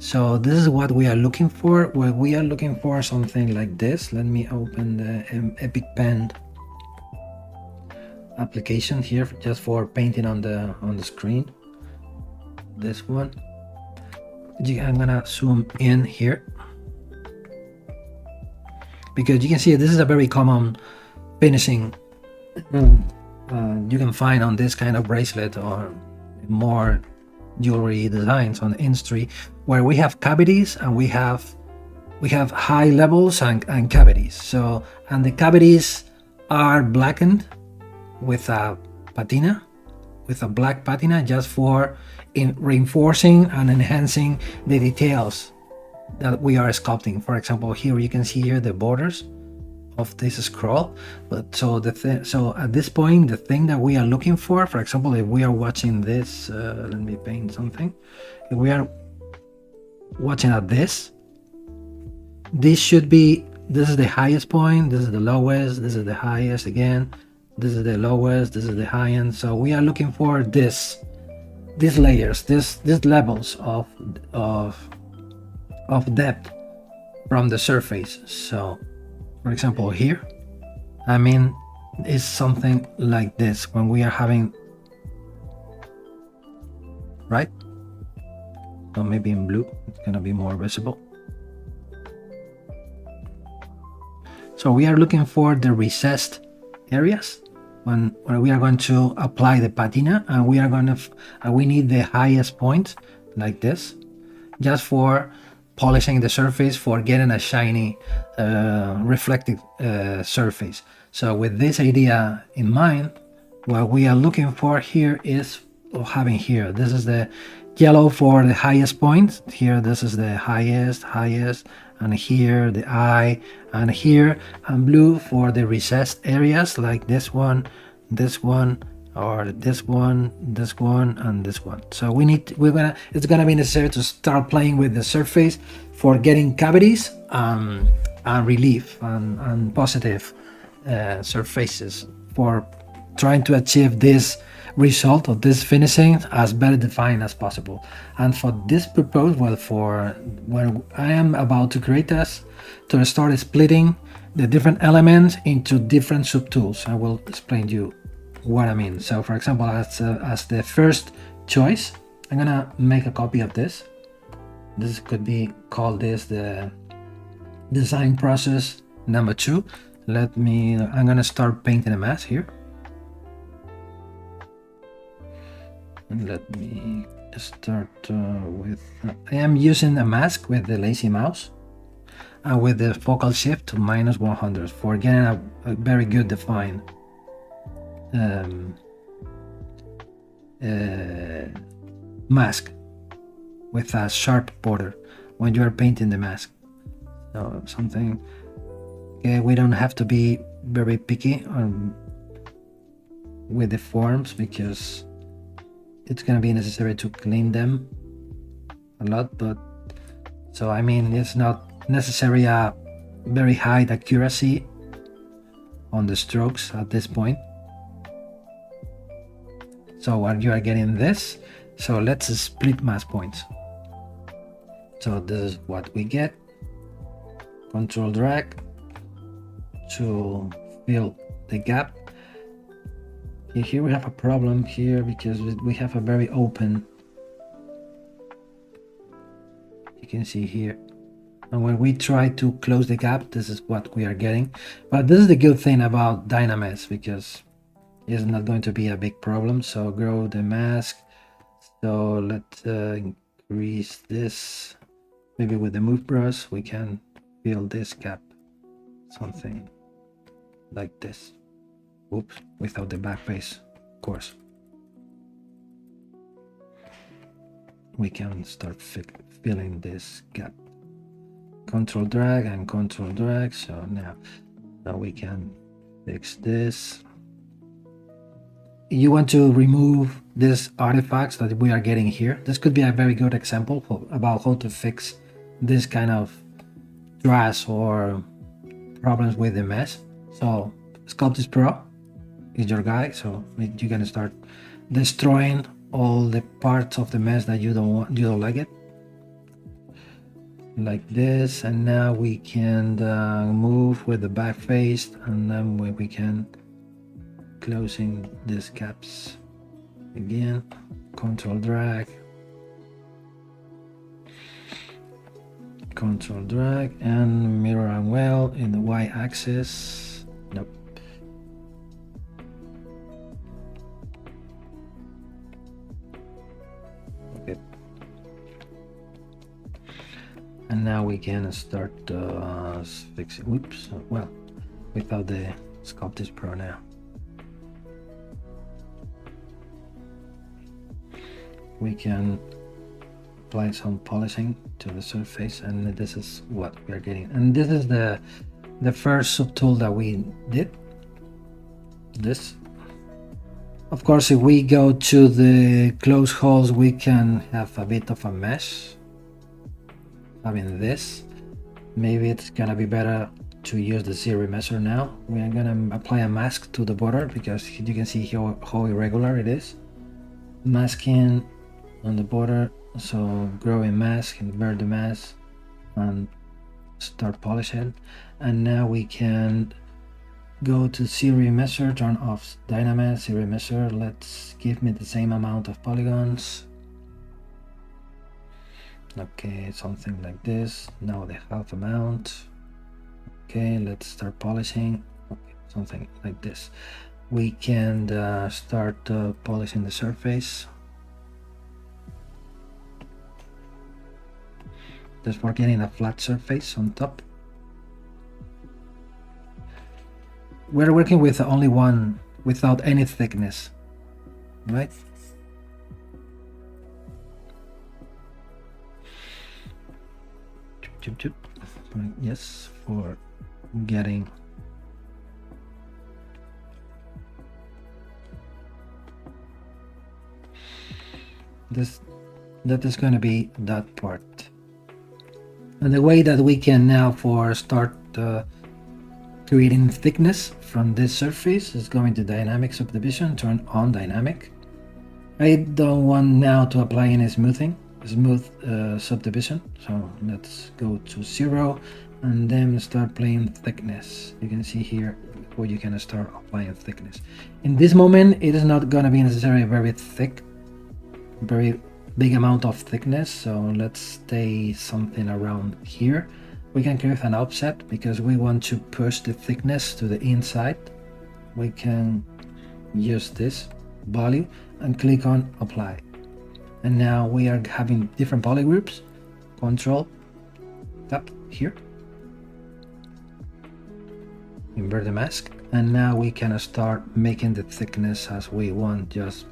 A: So this is what we are looking for. Well, we are looking for something like this. Let me open the Epic Pen application here just for painting on the screen. This one. I'm gonna zoom in here because you can see this is a very common finishing you can find on this kind of bracelet or more jewelry designs on the industry, where we have cavities and we have high levels and cavities. So, and the cavities are blackened with a patina, with a black patina, just for reinforcing and enhancing the details that we are sculpting. For example, here you can see here the borders of this scroll. But so at this point, the thing that we are looking for example, if we are watching this, let me paint something. If we are watching at this should be, this is the highest point, this is the lowest, this is the highest again, this is the lowest, this is the high end. So we are looking for these layers, these levels of depth from the surface. So for example here, I mean, it's something like this when we are having, right? So maybe in blue it's gonna be more visible. So we are looking for the recessed areas when we are going to apply the patina, and we are going to we need the highest point like this, just for polishing the surface, for getting a shiny reflective surface. So with this idea in mind, what we are looking for here is having here, this is the yellow for the highest point here, this is the highest, and here the eye, and here, and blue for the recessed areas like this one, or this one, and this one. So it's gonna be necessary to start playing with the surface for getting cavities and relief and positive surfaces, for trying to achieve this result of this finishing as better defined as possible. And for this purpose, well, for when I am about to create this, to start splitting the different elements into different subtools. I will explain to you what I mean. So for example, as the first choice, I'm gonna make a copy of this. This could be called the design process number 2. I'm gonna start painting a mask here. And let me start with, I am using a mask with the lazy mouse and with the focal shift to -100 for getting a very good defined mask with a sharp border when you are painting the mask. So something, okay, we don't have to be very picky with the forms, because it's going to be necessary to clean them a lot. But so I mean, it's not necessary a very high accuracy on the strokes at this point. So when you are getting this, so let's split mask points. So this is what we get. Control drag to fill the gap. Here we have a problem here because we have a very open You can see here. And when we try to close the gap, this is what we are getting. But this is the good thing about Dynamesh, because it's not going to be a big problem. So grow the mask. So let's increase this. Maybe with the move brush, we can fill this gap. Something like this. Oops, without the back face, of course. We can start filling this gap. Control drag and control drag. So now we can fix this. You want to remove these artifacts that we are getting here. This could be a very good example about how to fix this kind of trash or problems with the mesh. So Sculpting Pro is your guy. So you can start destroying all the parts of the mesh that you don't like it, like this. And now we can move with the back face, and then we can closing these gaps again. Control drag, control drag, and mirror and well in the y-axis. Nope. Okay. And now we can start fixing. Oops. Well, without the Sculpting Pro now. We can apply some polishing to the surface, and this is what we are getting. And this is the first subtool that we did. This, of course, if we go to the close holes, we can have a bit of a mesh. Having this, maybe it's gonna be better to use the ZBrush now. We are gonna apply a mask to the border, because you can see how irregular it is. Masking on the border, so grow a mask, invert the mask, and start polishing. And now we can go to ZBrush, turn off Dynamesh, ZBrush. Let's give me the same amount of polygons. Okay, something like this. Now the half amount. Okay, let's start polishing. Okay, something like this. We can start polishing the surface. Just for getting a flat surface on top. We're working with only one, without any thickness, right? Yes, for getting this, that is going to be that part. And the way that we can now start creating thickness from this surface is going to dynamic subdivision, turn on dynamic. I don't want now to apply any smooth subdivision, so let's go to 0 and then start playing thickness. You can see here where you can start applying thickness. In this moment, it is not going to be necessarily very thick, very big amount of thickness, so let's stay something around here. We can create an offset because we want to push the thickness to the inside. We can use this value and click on apply, and now we are having different polygroups. Control tap here, invert the mask, and now we can start making the thickness as we want, just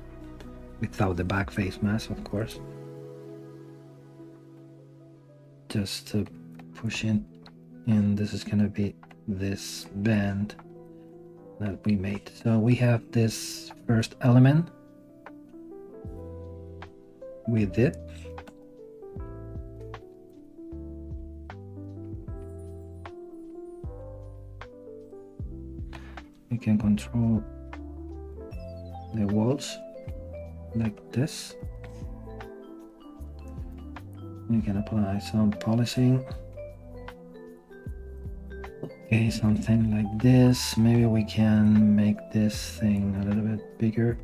A: without the back face mask, of course. Just pushing, and this is gonna be this band that we made. So we have this first element we did. We can control the walls like this. We can apply some polishing. Okay, something like this. Maybe we can make this thing a little bit bigger.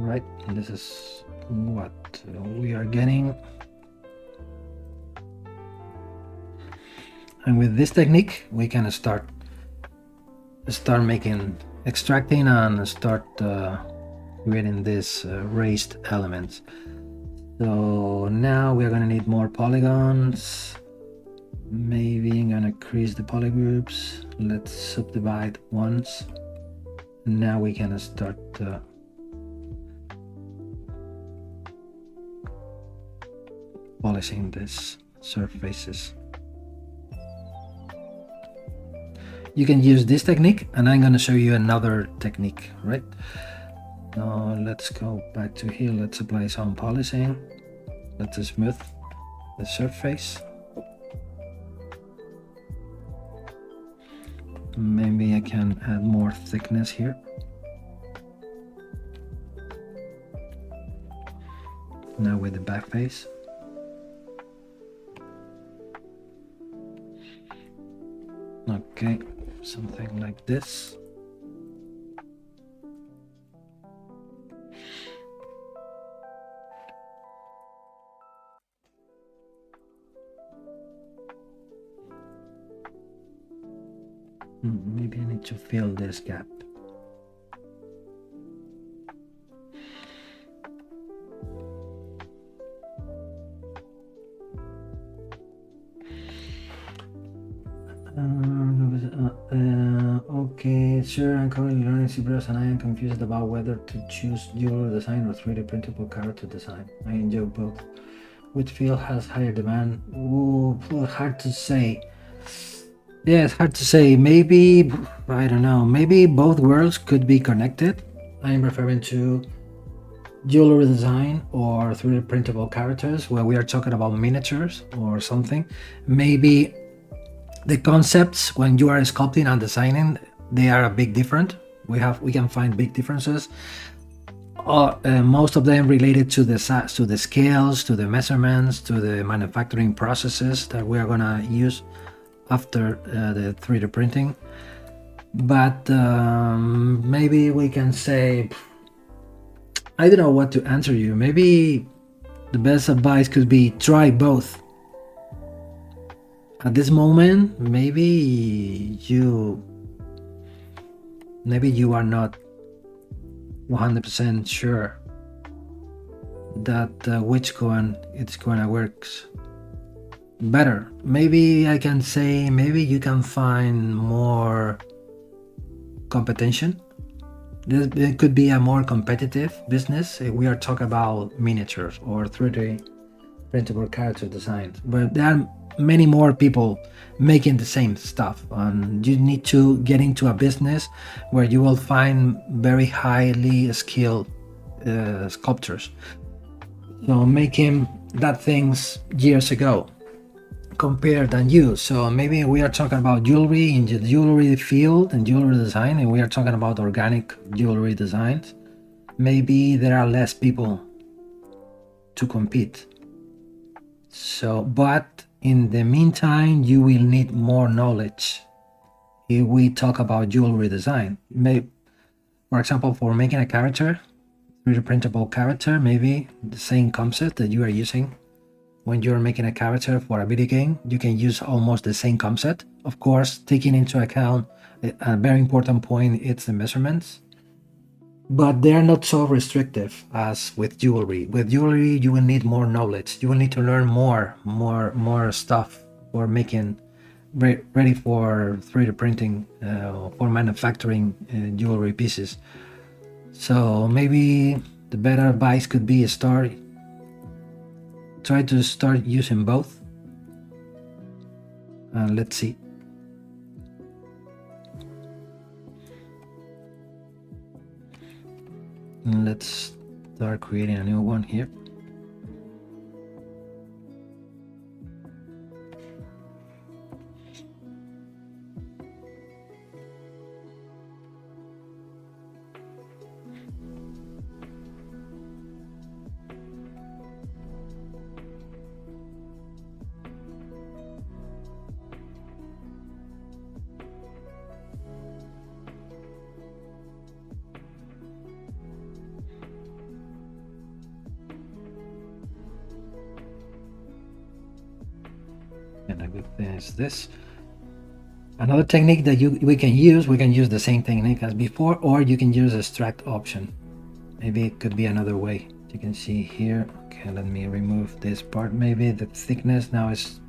A: right? And this is what we are getting. And with this technique, we can start making, extracting, and start creating these raised elements. So now we're gonna need more polygons. Maybe I'm gonna increase the polygroups. Let's subdivide once. Now we can start polishing these surfaces. You can use this technique, and I'm going to show you another technique, right? Now let's go back to here. Let's apply some polishing. Let's smooth the surface. Maybe I can add more thickness here. Now with the back face. Okay, something like this. Maybe I need to fill this gap. Okay, sure, I'm currently learning ZBrush and I am confused about whether to choose jewelry design or 3D printable character design. I enjoy both. Which field has higher demand? Ooh, hard to say. Yeah, it's hard to say. Maybe, I don't know, maybe both worlds could be connected. I'm referring to jewelry design or 3D printable characters where we are talking about miniatures or something. Maybe the concepts when you are sculpting and designing, they are a bit different. We can find big differences. Most of them related to the scales, to the measurements, to the manufacturing processes that we are gonna use after the 3D printing. But maybe we can say, I don't know what to answer you. Maybe the best advice could be try both. At this moment, maybe you are not 100% sure that which one it's gonna work better. Maybe I can say maybe you can find more competition. It could be a more competitive business. We are talking about miniatures or 3D printable character designs, but there are many more people making the same stuff, and you need to get into a business where you will find very highly skilled sculptors, so making that things years ago compared than you. So maybe we are talking about jewelry in the jewelry field and jewelry design, and we are talking about organic jewelry designs. Maybe there are less people to compete. So, but in the meantime, you will need more knowledge if we talk about jewelry design. For example, for making a character, 3D printable character, maybe the same concept that you are using when you're making a character for a video game, you can use almost the same concept. Of course, taking into account a very important point, it's the measurements. But they're not so restrictive as with jewelry. With jewelry, you will need more knowledge. You will need to learn more stuff for making ready for 3D printing, for manufacturing jewelry pieces. So maybe the better advice could be try to start using both. Let's see. Let's start creating a new one here. And a good thing is this. Another technique that we can use the same technique as before, or you can use extract option. Maybe it could be another way. You can see here. Okay, let me remove this part. Maybe the thickness now is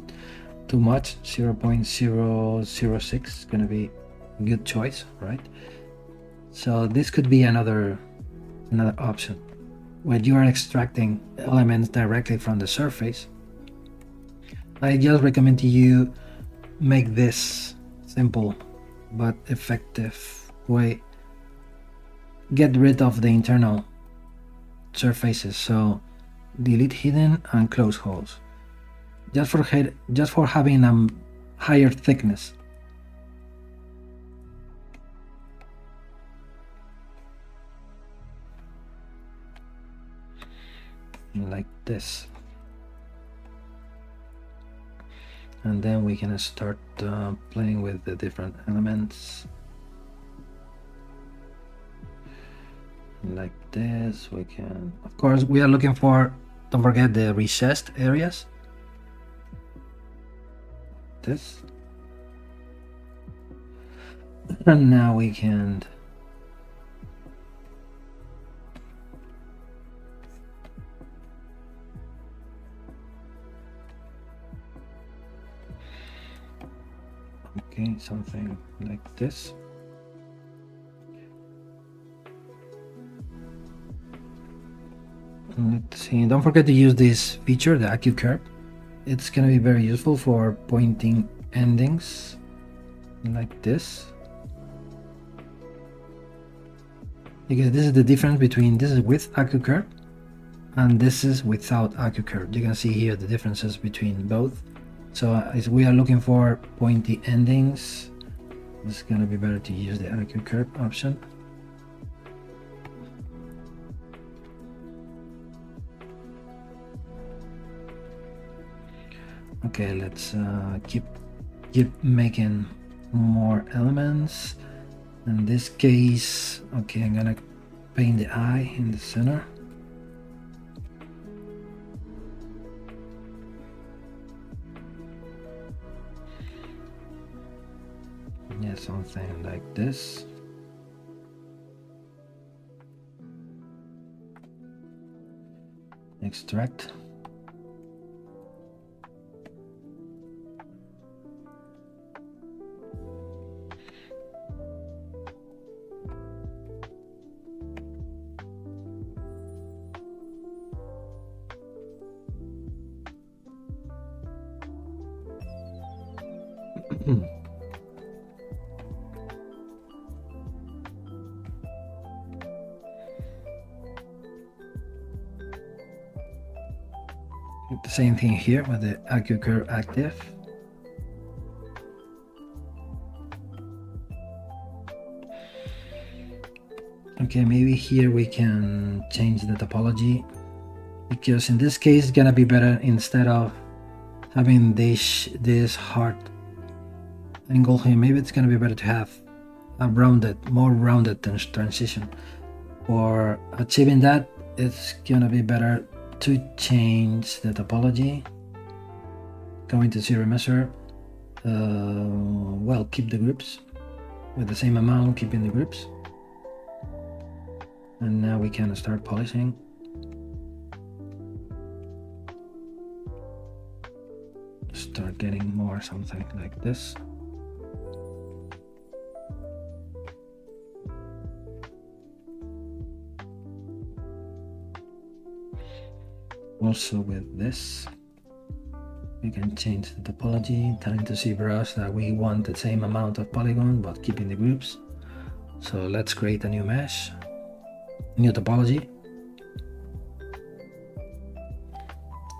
A: too much. 0.006 is gonna be a good choice, right? So this could be another option. When you are extracting elements directly from the surface, I just recommend to you make this simple but effective way. Get rid of the internal surfaces, so delete hidden and close holes, just for having a higher thickness. Like this. And then we can start playing with the different elements. Like this. We can, of course, we are looking for, don't forget the recessed areas. This. And now we can okay, something like this. Let's see, don't forget to use this feature, the AQ curve. It's going to be very useful for pointing endings like this, because this is the difference between, this is with AQ curve and this is without AQ curve. You can see here the differences between both. So as we are looking for pointy endings, it's going to be better to use the AQ curve option. Okay, let's keep making more elements. In this case, okay, I'm gonna paint the eye in the center. Yeah, something like this. Extract. The same thing here with the AQ curve active. Okay, maybe here we can change the topology, because in this case it's gonna be better, instead of having this hard angle here, maybe it's gonna be better to have a more rounded transition. For achieving that, it's gonna be better to change the topology. Going to zero measure. Well, keep the groups with the same amount, keeping the groups. And now we can start polishing. Start getting more something like this. Also with this, we can change the topology, telling to ZBrush that we want the same amount of polygon but keeping the groups. So let's create a new mesh, new topology.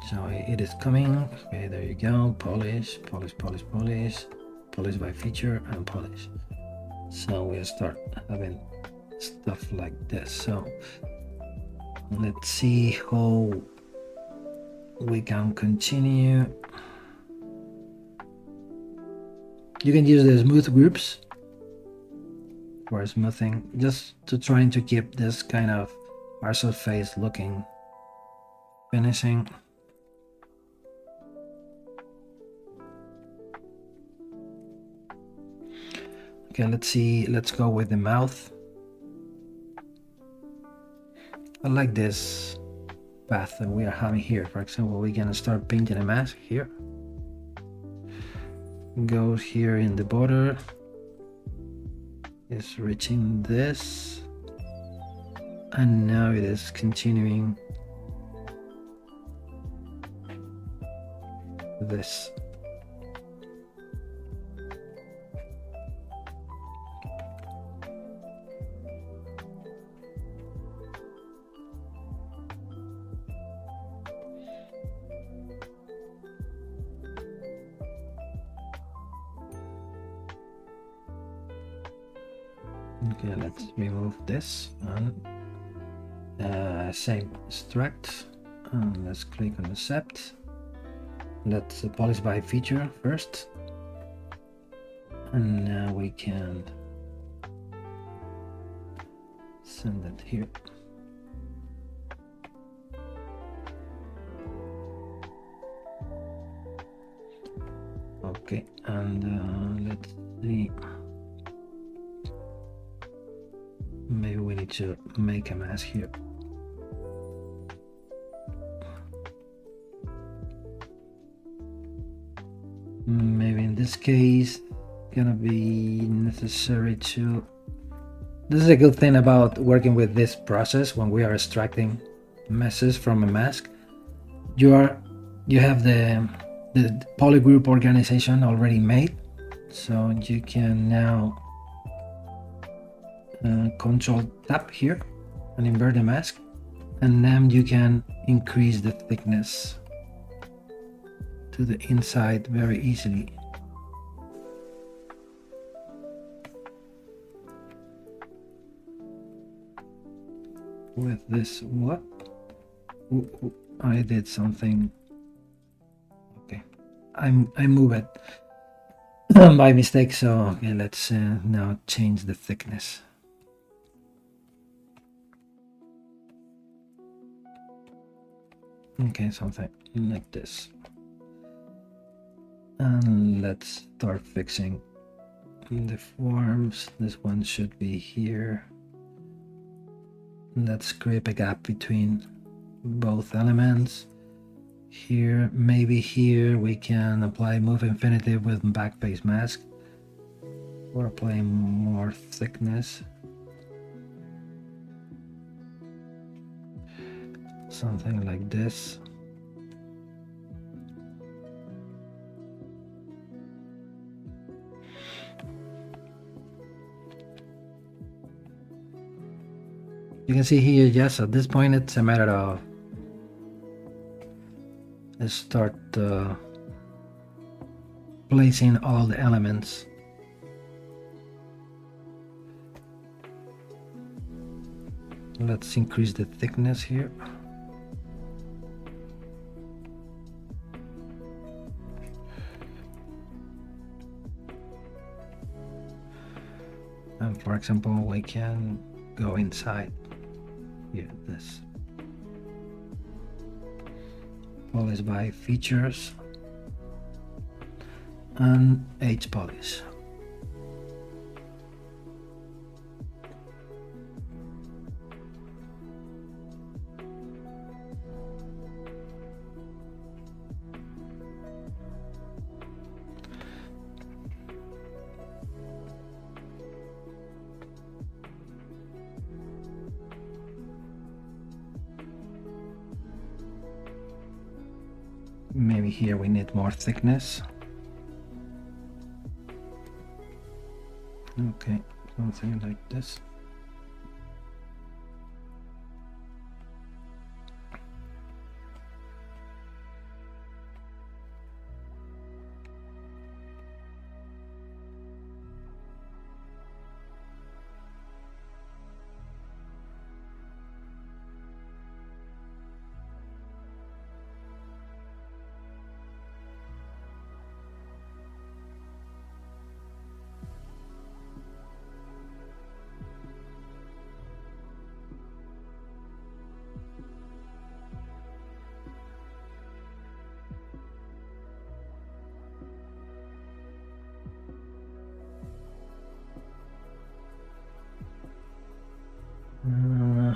A: So it is coming. Okay, there you go. Polish, polish, polish, polish, polish by feature, and polish. So we'll start having stuff like this. So let's see how we can continue. You can use the smooth groups for smoothing, just to trying to keep this kind of parcel face looking finishing. Okay, let's see. Let's go with the mouth. I like this path that we are having here. For example, we're gonna start painting a mask here. Goes here in the border. Is reaching this. And now it is continuing this. Okay, let's remove this and same extract, and let's click on accept. Let's polish by feature first, and now we can send it here. Okay, and let's see. Maybe we need to make a mask here. Maybe in this case, gonna be necessary to. This is a good thing about working with this process when we are extracting meshes from a mask. You have the polygroup organization already made, so you can now control tab here and invert the mask, and then you can increase the thickness to the inside very easily. With this, what? Ooh, I did something. Okay, I move it by mistake. So okay, let's now change the thickness. Okay, something like this. And let's start fixing the forms. This one should be here. Let's create a gap between both elements. Here, maybe here we can apply move infinitive with backface mask, or applying more thickness. Something like this. You can see here, yes, at this point it's a matter of start placing all the elements. Let's increase the thickness here. And for example, we can go inside here, this. Polish by features and H polish. Maybe here we need more thickness. Okay, something like this.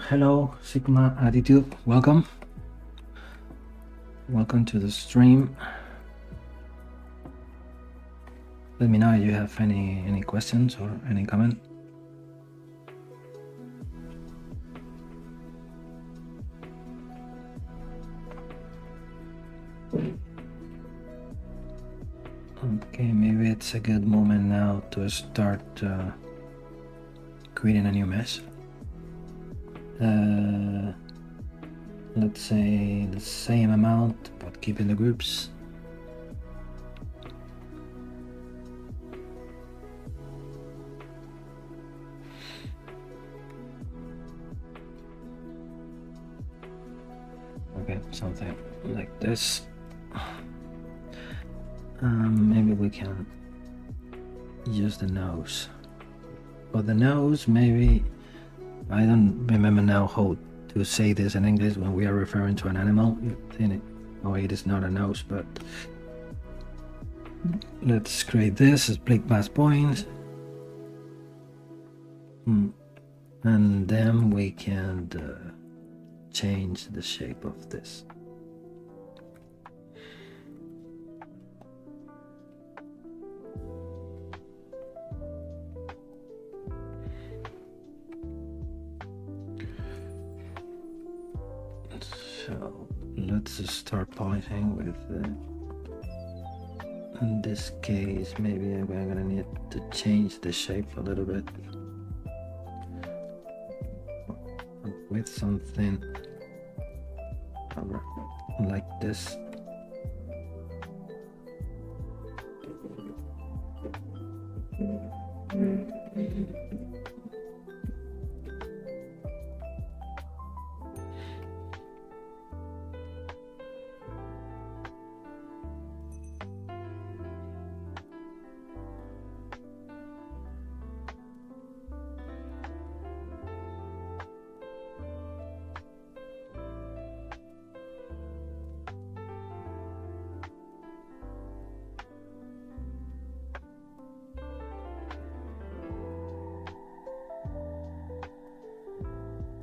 A: Hello, Sigma Attitude. Welcome to the stream. Let me know if you have any questions or any comment. Okay, maybe it's a good moment now to start creating a new mesh. Let's say the same amount, but keeping the groups. Okay, something like this. Maybe we can use the nose. For the nose, maybe, I don't remember now how to say this in English when we are referring to an animal. It is not a nose, but let's create this as split mass points. And then we can change the shape of this. So let's start polishing with in this case maybe we're gonna need to change the shape a little bit with something like this.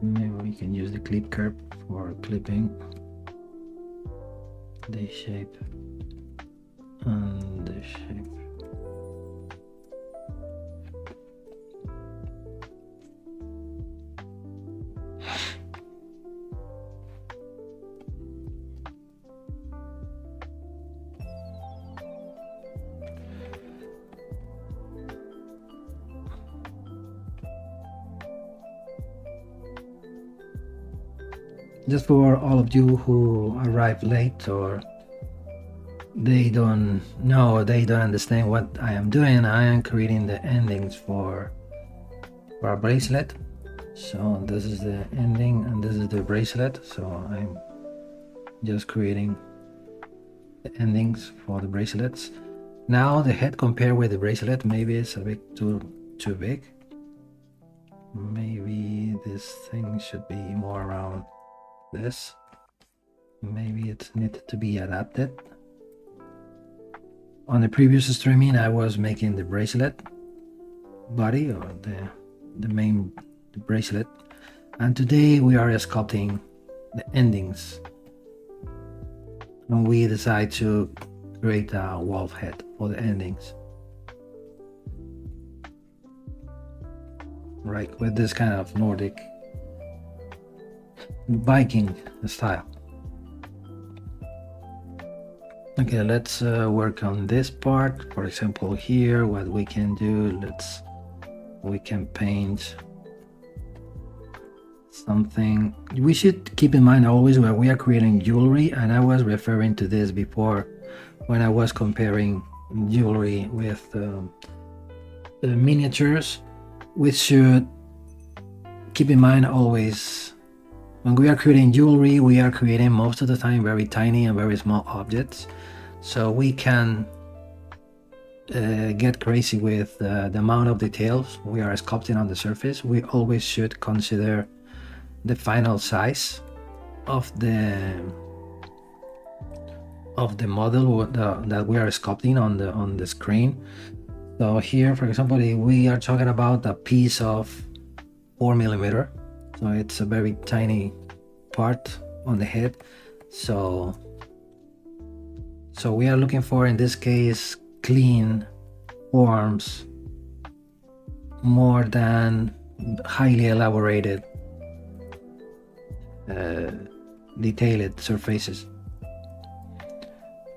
A: Maybe we can use the clip curve for clipping the shape and the shape. Just for all of you who arrive late or they don't know, they don't understand what I am doing, I am creating the endings for our bracelet. So this is the ending and this is the bracelet. So I'm just creating the endings for the bracelets. Now the head compared with the bracelet, maybe it's a bit too big. Maybe this thing should be more around this. Maybe it needed to be adapted. On the previous streaming I was making the bracelet body or the main bracelet, and today we are sculpting the endings and we decide to create a wolf head for the endings, right, with this kind of Nordic Viking style. Okay, let's work on this part. For example, here what we can do, we can paint something. We should keep in mind always when we are creating jewelry, and I was referring to this before when I was comparing jewelry with the miniatures. We should keep in mind always when we are creating jewelry, we are creating most of the time very tiny and very small objects, so we can get crazy with the amount of details we are sculpting on the surface. We always should consider the final size of the model that we are sculpting on the screen. So here, for example, we are talking about a piece of 4mm. so it's a very tiny part on the head. So we are looking for, in this case, clean forms more than highly elaborated detailed surfaces.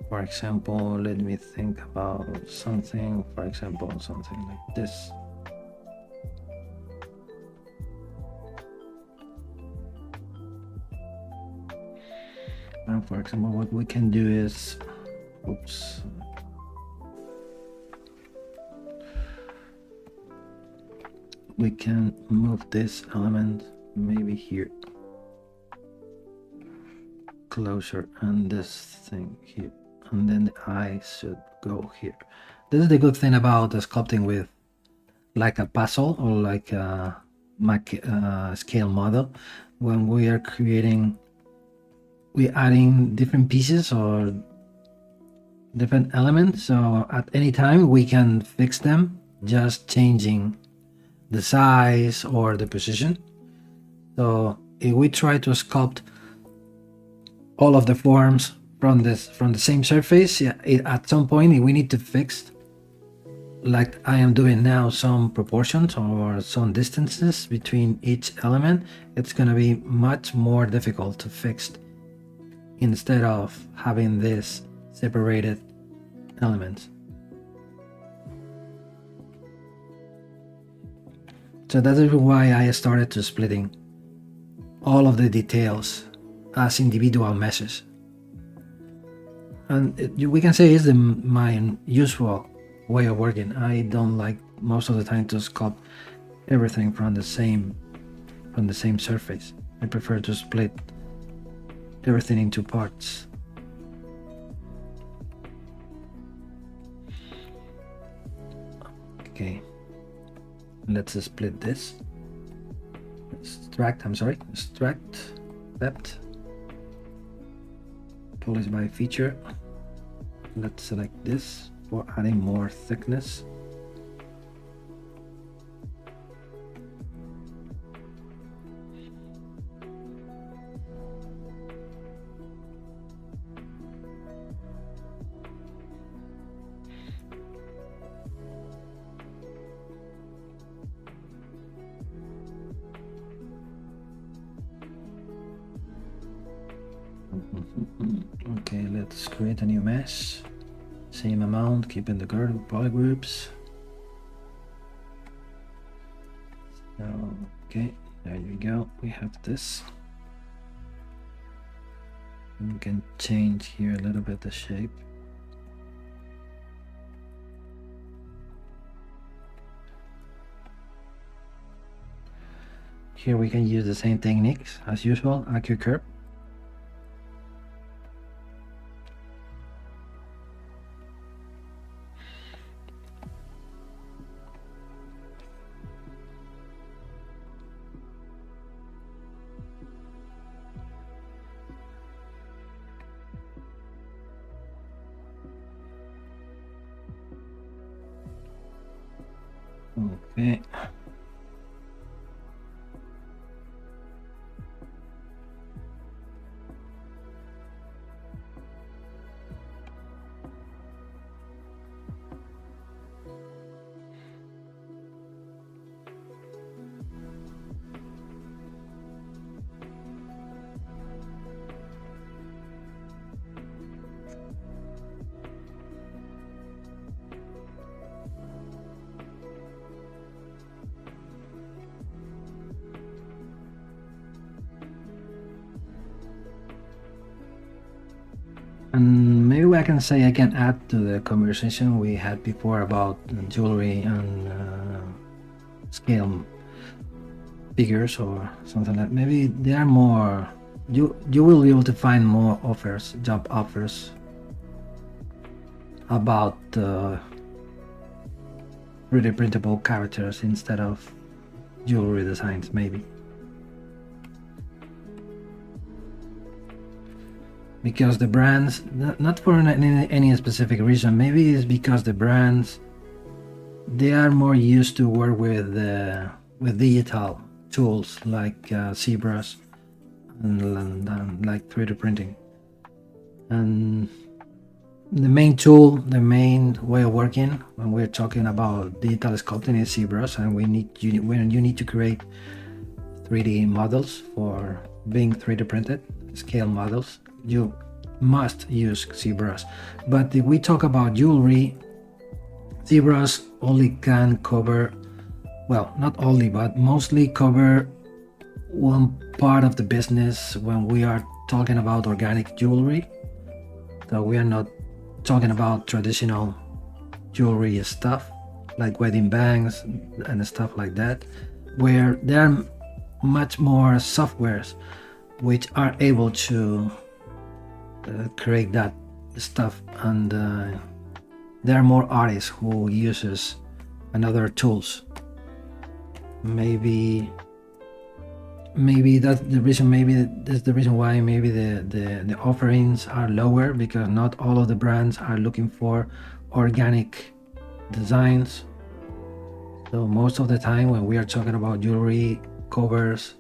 A: For example, let me think about something, for example, something like this. And for example, what we can do is, oops, we can move this element maybe here closer, and this thing here, and then the eye should go here. This is the good thing about the sculpting with like a puzzle or like a scale model. When we are creating, we're adding different pieces or different elements, so at any time we can fix them, just changing the size or the position. So if we try to sculpt all of the forms from the same surface, at some point we need to fix, like I am doing now, some proportions or some distances between each element. It's going to be much more difficult to fix instead of having this separated elements. So that is why I started to splitting all of the details as individual meshes. And we can say it's my usual way of working. I don't like most of the time to sculpt everything from the same surface. I prefer to split everything into parts. Okay, let's split this. Extract depth, polish by feature. Let's select this for adding more thickness. Okay, let's create a new mesh. Same amount, keeping the poly groups. Okay, there you go. We have this. And we can change here a little bit the shape. Here we can use the same techniques as usual, AccuCurve. Okay. And maybe I can say I can add to the conversation we had before about jewelry and scale figures or something like that. Maybe there are more, you will be able to find more offers, job offers about 3D printable characters instead of jewelry designs, maybe. Because the brands, not for any specific reason, maybe it's because the brands, they are more used to work with digital tools like ZBrush and like 3D printing. And the main tool, the main way of working when we're talking about digital sculpting is ZBrush, and when you need to create 3D models for being 3D printed, scale models, you must use ZBrush. But if we talk about jewelry, ZBrush only can cover, well, not only, but mostly cover one part of the business when we are talking about organic jewelry. So we are not talking about traditional jewelry stuff like wedding bands and stuff like that, where there are much more softwares which are able to create that stuff, and there are more artists who uses another tools. Maybe that's the reason. Maybe that's the reason why maybe the offerings are lower, because not all of the brands are looking for organic designs. So most of the time when we are talking about jewelry, covers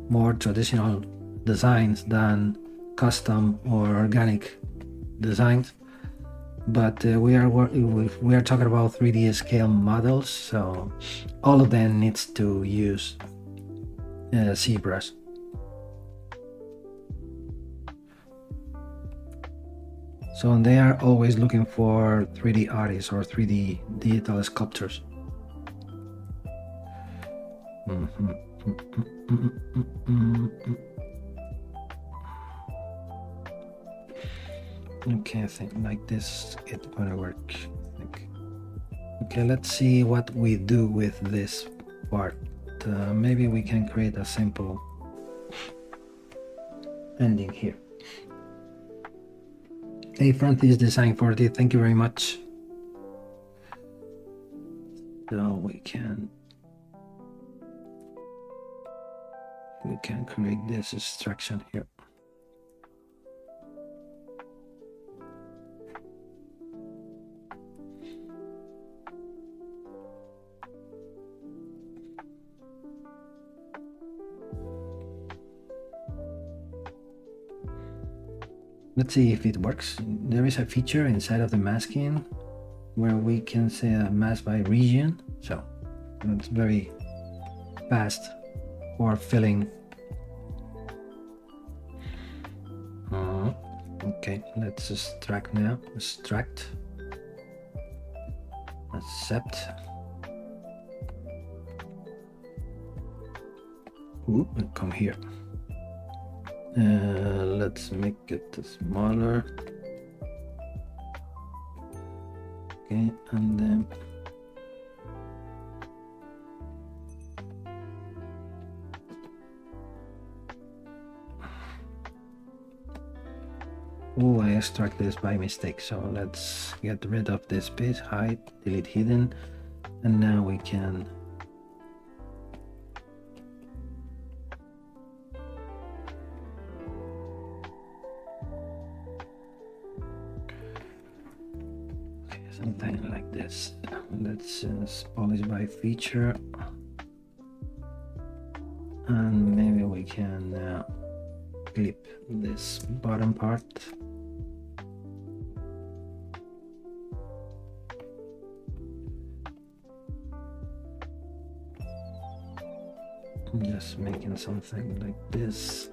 A: more traditional designs than custom or organic designs. But we are talking about 3D scale models, so all of them needs to use ZBrush. So they are always looking for 3D artists or 3D digital sculptors. Okay, I think like this it's gonna work. Okay, let's see what we do with this part. Maybe we can create a simple ending here. Hey Francis Design 40, thank you very much. So we can create this instruction here. Let's see if it works. There is a feature inside of the masking where we can say a mask by region, so it's very fast for filling. Okay, let's extract now. Extract, accept. Ooh, come here. Let's make it smaller. Okay, and then oh, I extract this by mistake, so let's get rid of this piece, hide, delete hidden, and now we can something like this. Let's polish by feature, and maybe we can clip this bottom part. Just making something like this.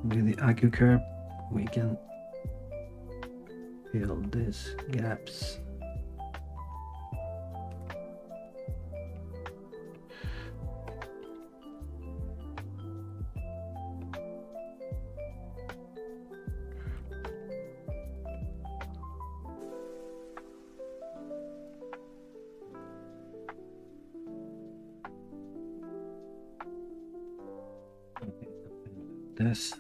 A: With the Acu curve, we can fill these gaps. This.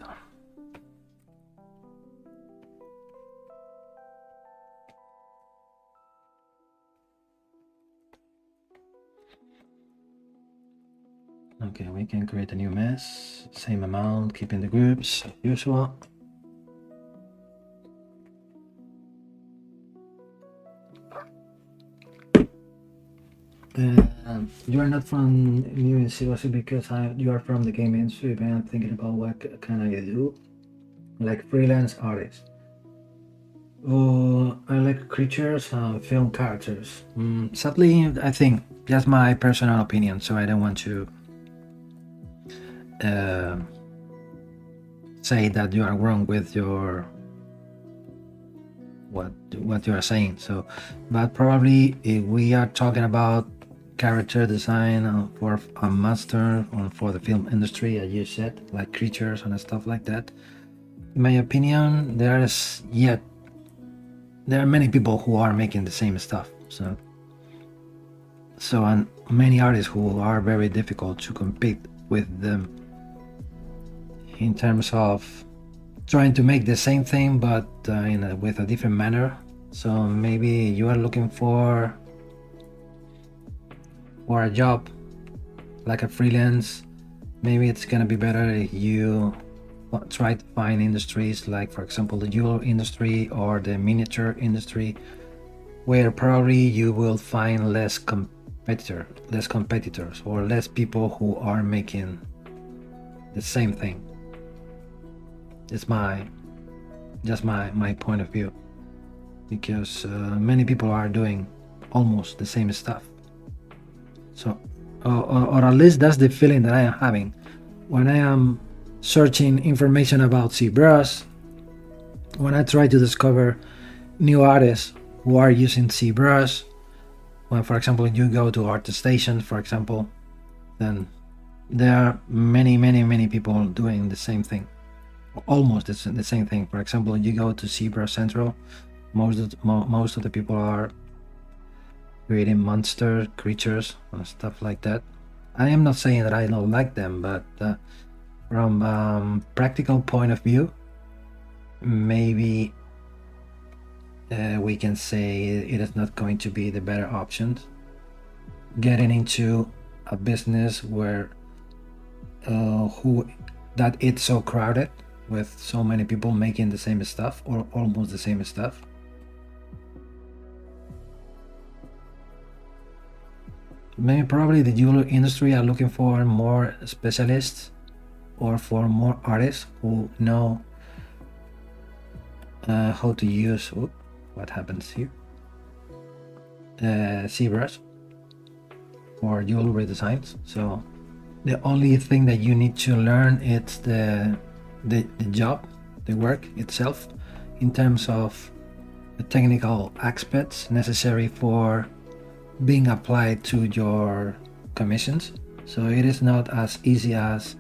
A: Okay, we can create a new mess, same amount, keeping the groups as usual. And you are not from New Zealand because you are from the game industry, but I'm thinking about what can I do, like freelance artist. Oh, I like creatures and film characters. Sadly, I think that's my personal opinion, so I don't want to say that you are wrong with your what you are saying. So, but probably if we are talking about character design for a master or for the film industry, as you said, like creatures and stuff like that, in my opinion, there are many people who are making the same stuff. So and many artists who are very difficult to compete with them in terms of trying to make the same thing but with a different manner. So maybe you are looking for a job like a freelance. Maybe it's gonna be better if you try to find industries like, for example, the jewelry industry or the miniature industry, where probably you will find less competitors or less people who are making the same thing. It's just my point of view, because many people are doing almost the same stuff. So, or at least that's the feeling that I am having when I am searching information about ZBrush, when I try to discover new artists who are using ZBrush. When, for example, you go to Arstation, for example, then there are many people doing the same thing, almost the same thing. For example, you go to ZBrush Central, most of the people are creating monster creatures and stuff like that. I am not saying that I don't like them, but from practical point of view, maybe we can say it is not going to be the better option. Getting into a business where that it's so crowded with so many people making the same stuff or almost the same stuff. Maybe probably the jewelry industry are looking for more specialists or for more artists who know how to use what happens here, ZBrush for jewelry designs. So the only thing that you need to learn is the job, the work itself, in terms of the technical aspects necessary for being applied to your commissions. So it is not as easy as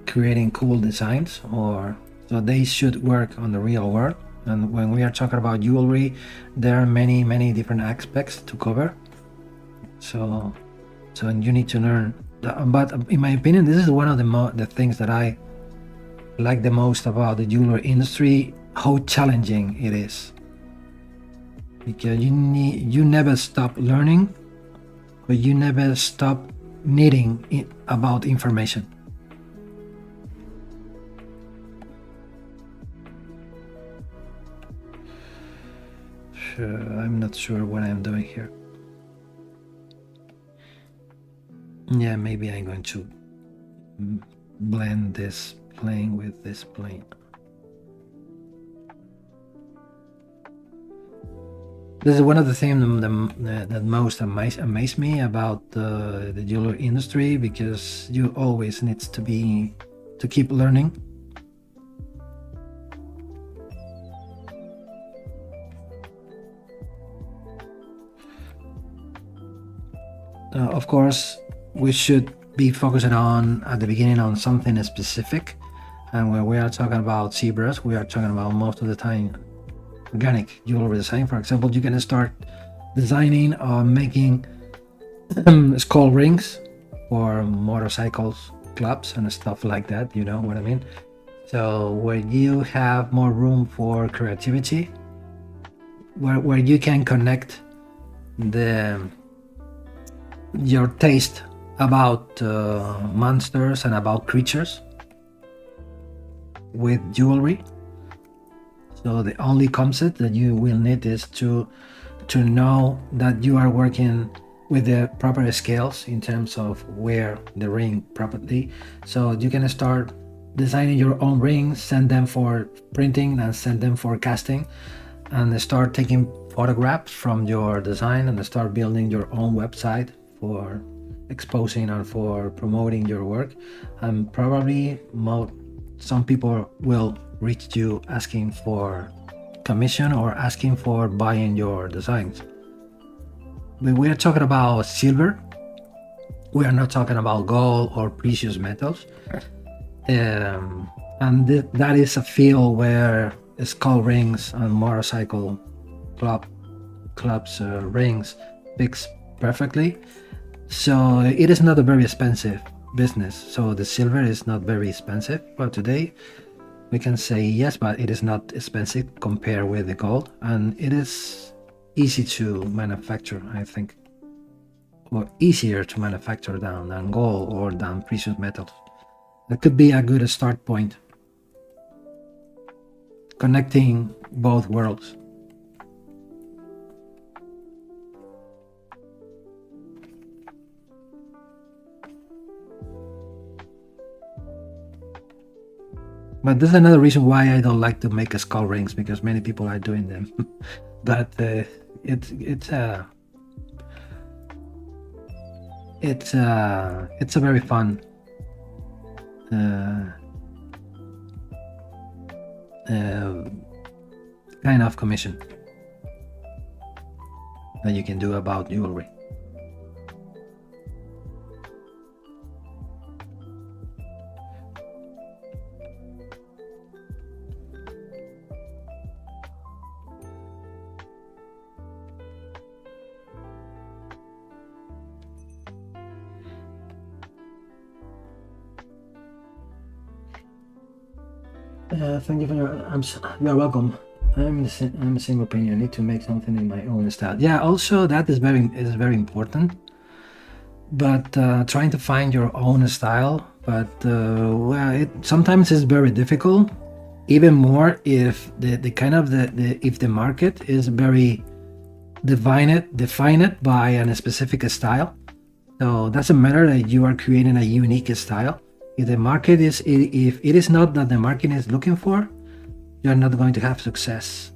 A: creating cool designs, so they should work on the real world. And when we are talking about jewelry, there are many different aspects to cover. So you need to learn. But in my opinion, this is one of the things that I like the most about the jewelry industry, how challenging it is. Because you never stop learning, but you never stop needing about information. I'm not sure what I'm doing here. Yeah, maybe I'm going to blend this plane with this plane. This is one of the things that most amaze me about the jewelry industry, because you always need to keep learning. Of course, we should be focusing at the beginning on something specific, and when we are talking about ZBrush, we are talking about most of the time organic jewelry design. For example, you can start designing or making skull rings for motorcycles, clubs, and stuff like that. You know what I mean? So where you have more room for creativity, where you can connect your taste about monsters and about creatures with jewelry. So the only concept that you will need is to know that you are working with the proper scales in terms of wear the ring properly. So you can start designing your own rings, send them for printing and send them for casting, and start taking photographs from your design and start building your own website for exposing and for promoting your work. And probably some people will reach you asking for commission or asking for buying your designs. When we are talking about silver, we are not talking about gold or precious metals. And that is a field where skull rings and motorcycle clubs rings fix perfectly. So it is not a very expensive business. So the silver is not very expensive. But today we can say yes, but it is not expensive compared with the gold, and it is easy to manufacture, I think, or easier to manufacture than gold or than precious metals. That could be a good start point, connecting both worlds. But this is another reason why I don't like to make skull rings, because many people are doing them. But it's a very fun kind of commission that you can do about jewelry. Thank you for you're welcome. I'm the same opinion. I need to make something in my own style. Yeah, also that is very important. But trying to find your own style, but well, it sometimes is very difficult. Even more if if the market is very defined by a specific style. So it doesn't matter that you are creating a unique style. If the market is, if it is not that the market is looking for, you're not going to have success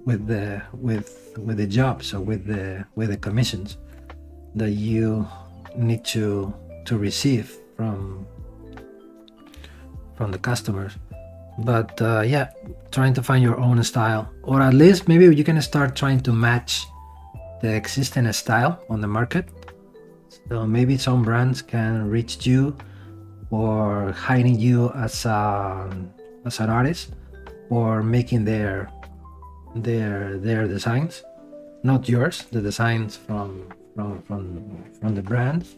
A: with the jobs or with the commissions that you need to receive from the customers. But yeah, trying to find your own style, or at least maybe you can start trying to match the existing style on the market. So maybe some brands can reach you or hiring you as an artist, or making their designs, not yours, the designs from the brands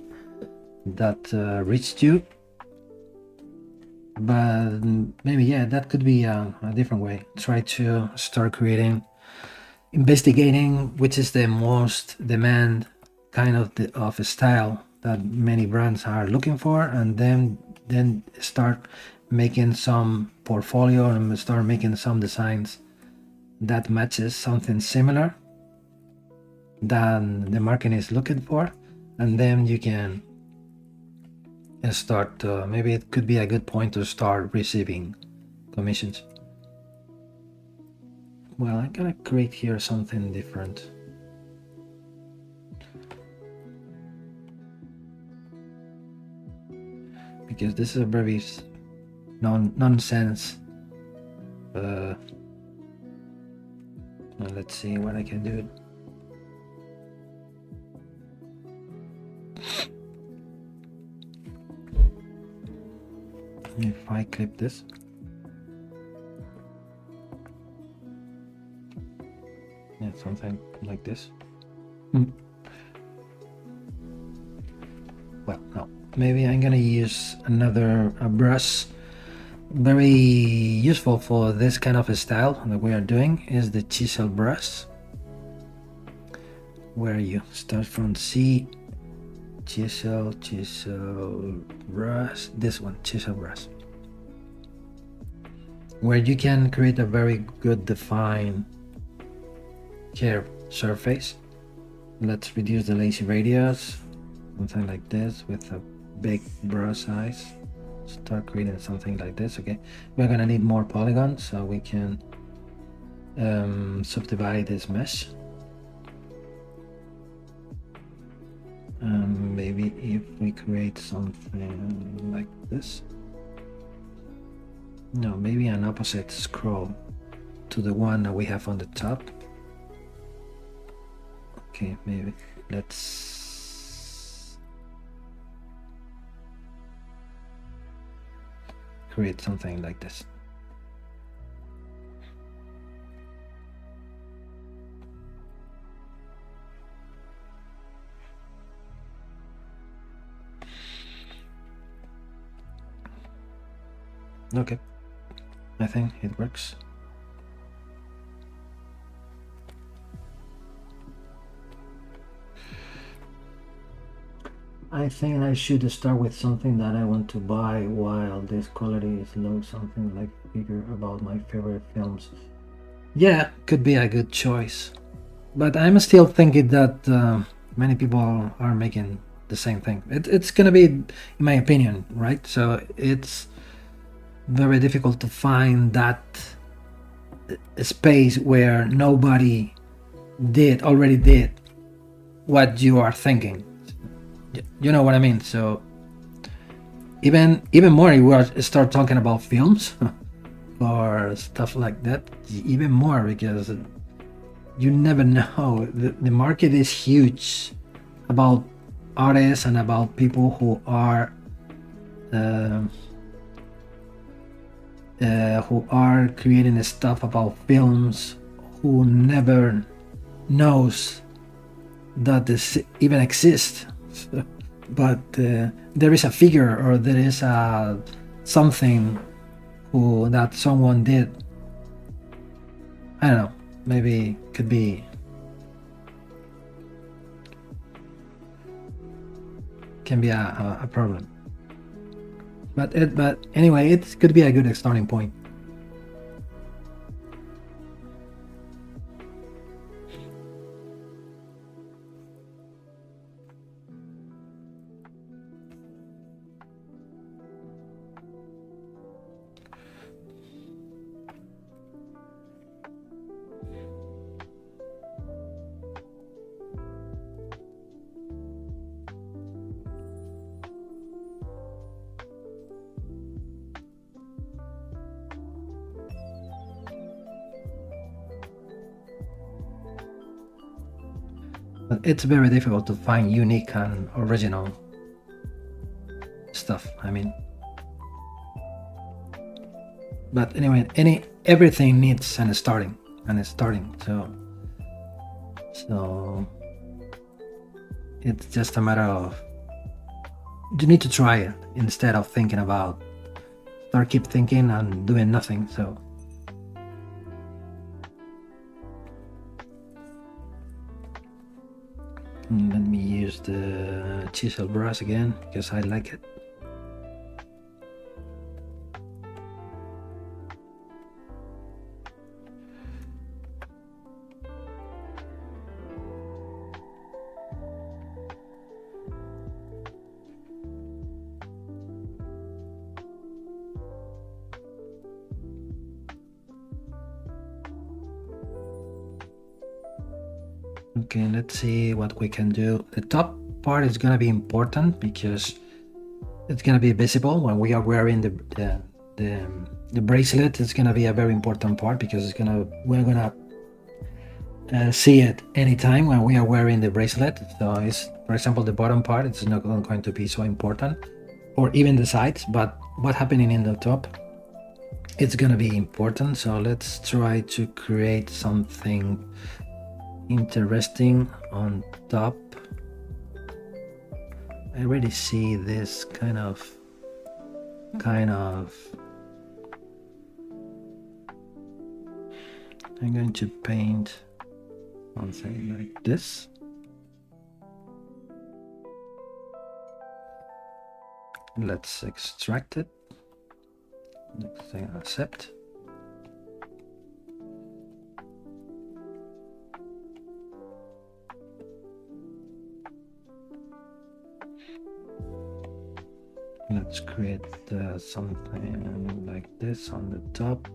A: that reached you. But maybe, yeah, that could be a different way. Try to start investigating which is the most demand kind of style that many brands are looking for, and then start making some portfolio and start making some designs that matches something similar than the market is looking for, and then you can start maybe it could be a good point to start receiving commissions. Well, I'm gonna create here something different. Because this is a very nonsense. Let's see what I can do. If I clip this. Yeah, something like this. Well, no. Maybe I'm gonna use a brush. Very useful for this kind of a style that we are doing is the chisel brush, where you start from C, chisel brush, this one, chisel brush, where you can create a very good defined curved surface Let's reduce the lazy radius, something like this with a big brush size. Start creating something like this. Okay, we're gonna need more polygons so we can subdivide this mesh. Maybe if we create something like this. No, maybe an opposite scroll to the one that we have on the top. Okay, maybe let's create something like this. Okay, I think it works. I think I should start with something that I want to buy while this quality is low, something like figure about my favorite films. Yeah, could be a good choice. But I'm still thinking that many people are making the same thing. It's gonna be, in my opinion, right? So it's very difficult to find that space where nobody already did what you are thinking. You know what I mean? So even more, if we start talking about films or stuff like that, even more, because you never know. The market is huge about artists and about people who are creating stuff about films, who never knows that this even exists. But there is a figure, or there is something that someone did. I don't know, maybe could be can be a problem. But anyway, it could be a good starting point. But it's very difficult to find unique and original stuff. I mean, but anyway, everything needs an starting, so it's just a matter of you need to try it instead of thinking about keep thinking and doing nothing. So let me use the chisel brush again because I like it. Okay, let's see what we can do. The top part is gonna be important because it's gonna be visible when we are wearing the bracelet. It's gonna be a very important part because we're gonna see it anytime when we are wearing the bracelet. So it's, for example, the bottom part, it's not going to be so important, or even the sides, but what happening in the top, it's gonna be important. So let's try to create something interesting on top. I already see this kind of I'm going to paint something like this. Let's extract it. Next thing, accept. Let's create something like this on the top.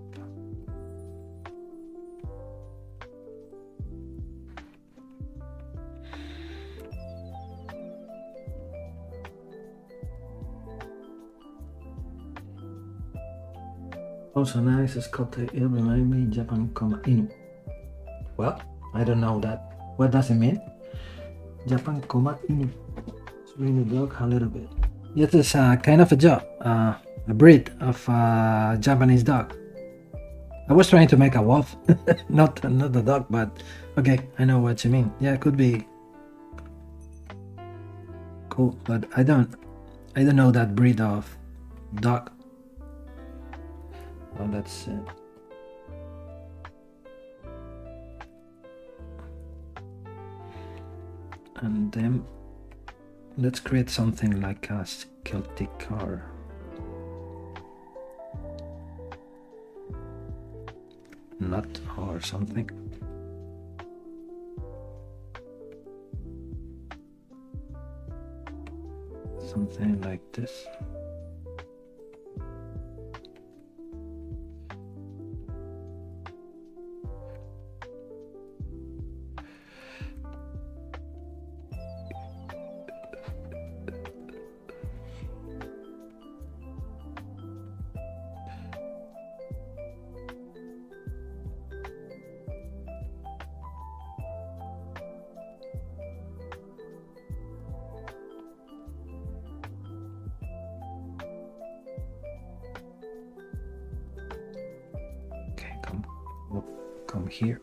A: Also nice, Sculpting, it remind me Japan, Inu. Well, I don't know that. What does it mean? Japan, Inu. Swing the dog a little bit. Yes, it's kind of a dog, a breed of Japanese dog. I was trying to make a wolf, not a dog, but okay, I know what you mean. Yeah, it could be cool, but I don't know that breed of dog. Oh, that's it. And then let's create something like a Celtic car. Nut or something. Something like this. Come here.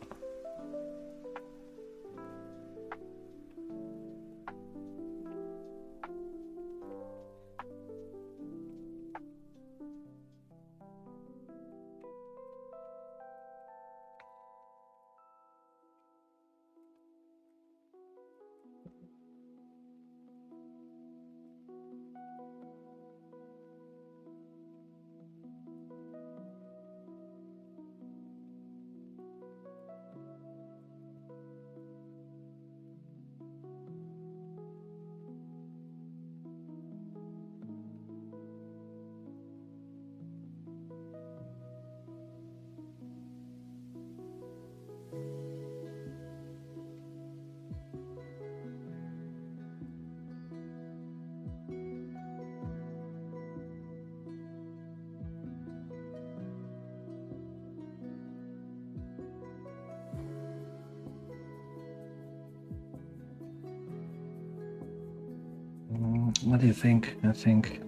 A: What do you think? I think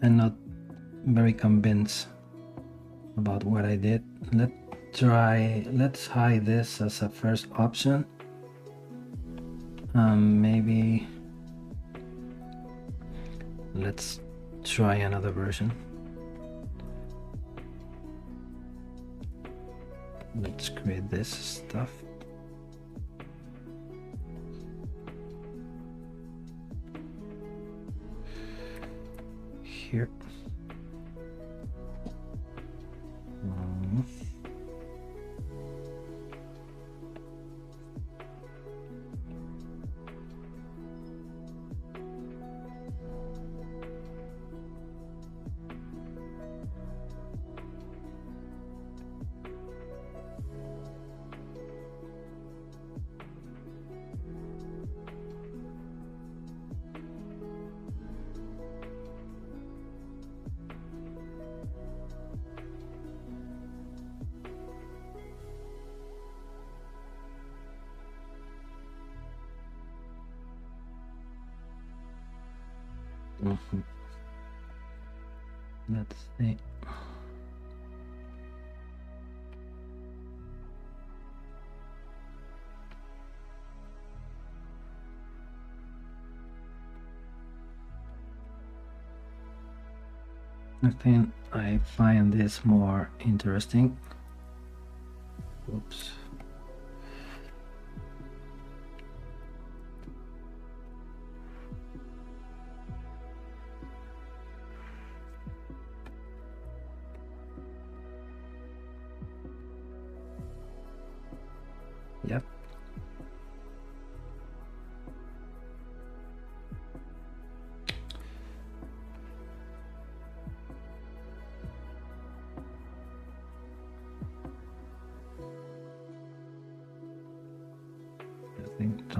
A: I'm not very convinced about what I did. Let's hide this as a first option. Maybe let's try another version. Let's create this stuff. Here. Let's see. I think I find this more interesting. Oops. Yep.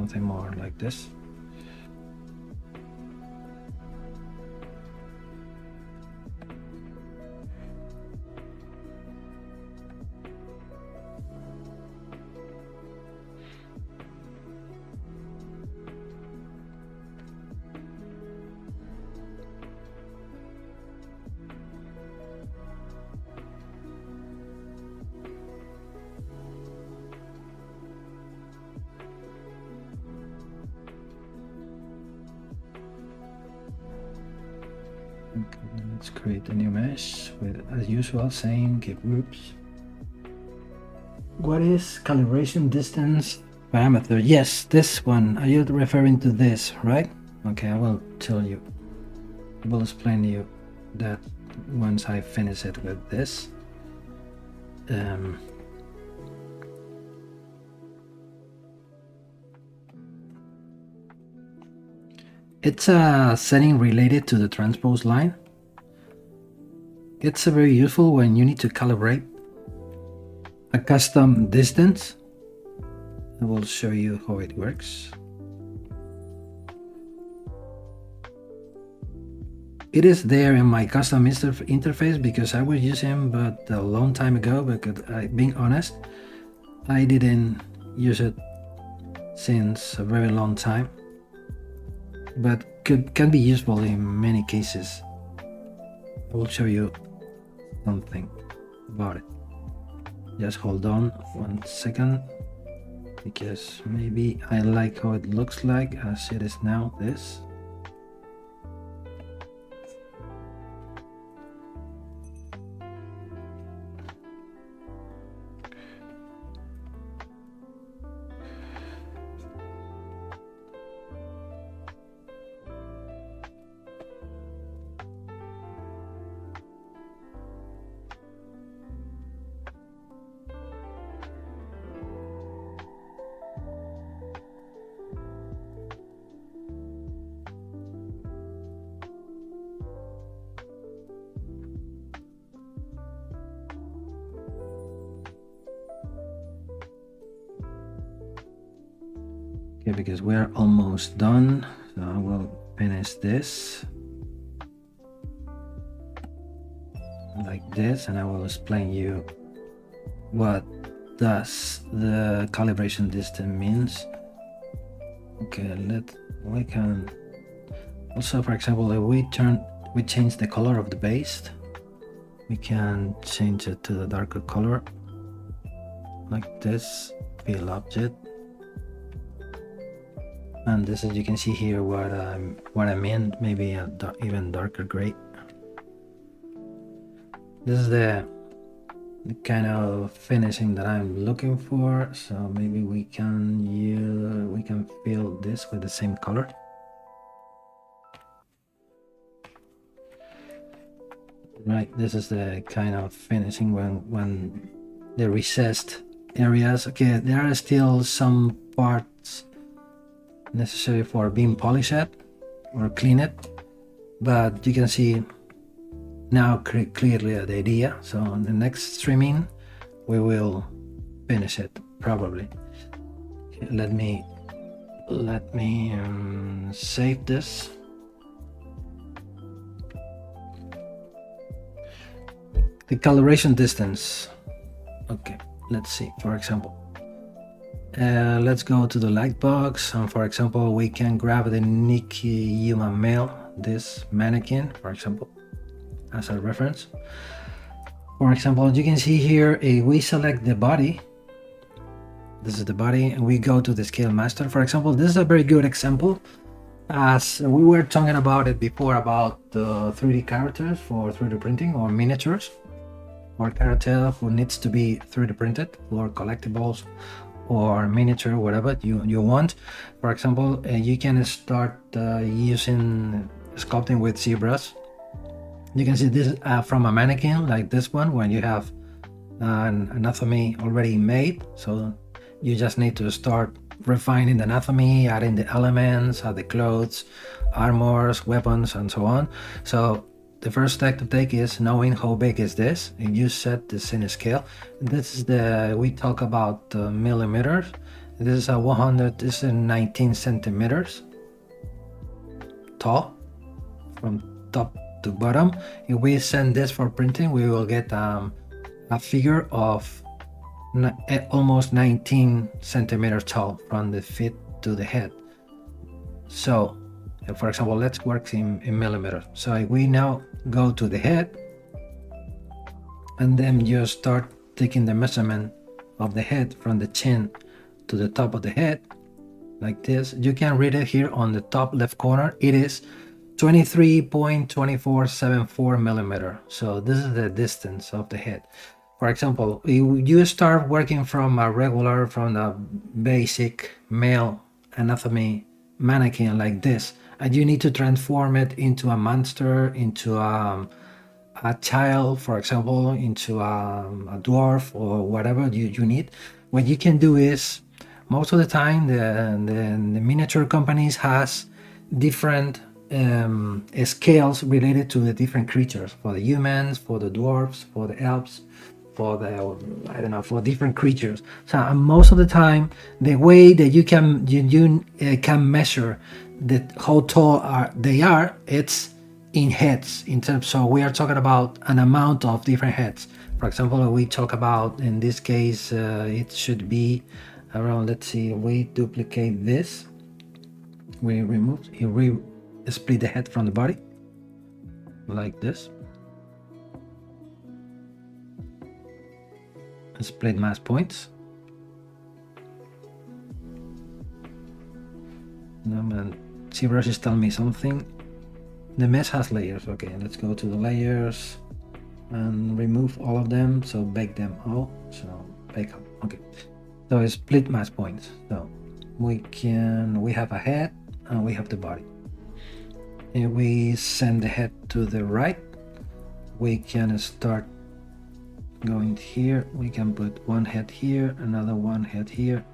A: something more like this. Okay, let's create a new mesh with, as usual, same, give groups. What is calibration distance parameter? Yes, this one. Are you referring to this, right? Okay, I will tell you. I will explain to you that once I finish it with this. It's a setting related to the transpose line. It's very useful when you need to calibrate a custom distance. I will show you how it works. It is there in my custom interface because I was using but a long time ago, because being honest, I didn't use it since a very long time, but can be useful in many cases. I will show you something about it. Just hold on 1 second, because maybe I like how it looks like as it is now. This. Okay, because we're almost done, so I will finish this like this, and I will explain you what does the calibration distance means. Okay, we can also, for example, if we change the color of the base, we can change it to the darker color like this, fill object. And this is, you can see here what I mean, maybe a even darker gray. This is the kind of finishing that I'm looking for. So maybe we can fill this with the same color. Right, this is the kind of finishing when the recessed areas. Okay, there are still some parts necessary for being polished or clean it, but you can see now clearly the idea. So on the next streaming we will finish it probably. Okay, let me save this. The calibration distance. Okay, let's see, for example, let's go to the light box, and for example we can grab the Nikki human male, this mannequin, for example, as a reference. For example, you can see here, if we select the body, this is the body, and we go to the scale master. For example, this is a very good example, as we were talking about it before, about the 3D characters for 3D printing, or miniatures, or character who needs to be 3D printed, or collectibles, or miniature, whatever you want. For example, you can start using sculpting with ZBrush. You can see this from a mannequin like this one, when you have an anatomy already made. So you just need to start refining the anatomy, adding the elements, add the clothes, armors, weapons, and so on. So the first step to take is knowing how big is this. If you set the scene scale, this is we talk about millimeters, This is a 100, this is 19 centimeters tall from top to bottom. If we send this for printing, we will get a figure of almost 19 centimeters tall from the feet to the head. So for example, let's work in millimeters. So if we now go to the head and then you start taking the measurement of the head from the chin to the top of the head like this, you can read it here on the top left corner. It is 23.2474 millimeter. So this is the distance of the head. For example, you start working from the basic male anatomy mannequin like this, and you need to transform it into a monster, into a child, for example, into a dwarf or whatever you need. What you can do is, most of the time, the miniature companies has different scales related to the different creatures, for the humans, for the dwarfs, for the elves, for the, I don't know, for different creatures. So most of the time, the way that you can measure how tall they are, it's in heads, in terms. So we are talking about an amount of different heads. For example, we talk about, in this case, it should be around, let's see, we duplicate this, we split the head from the body like this, split mass points. ZBrush is telling me something. The mesh has layers. Okay, let's go to the layers and remove all of them. So bake them all. So bake up. Okay. So it's split mass points. So we have a head and we have the body. If we send the head to the right, we can start going here. We can put one head here, another one head here.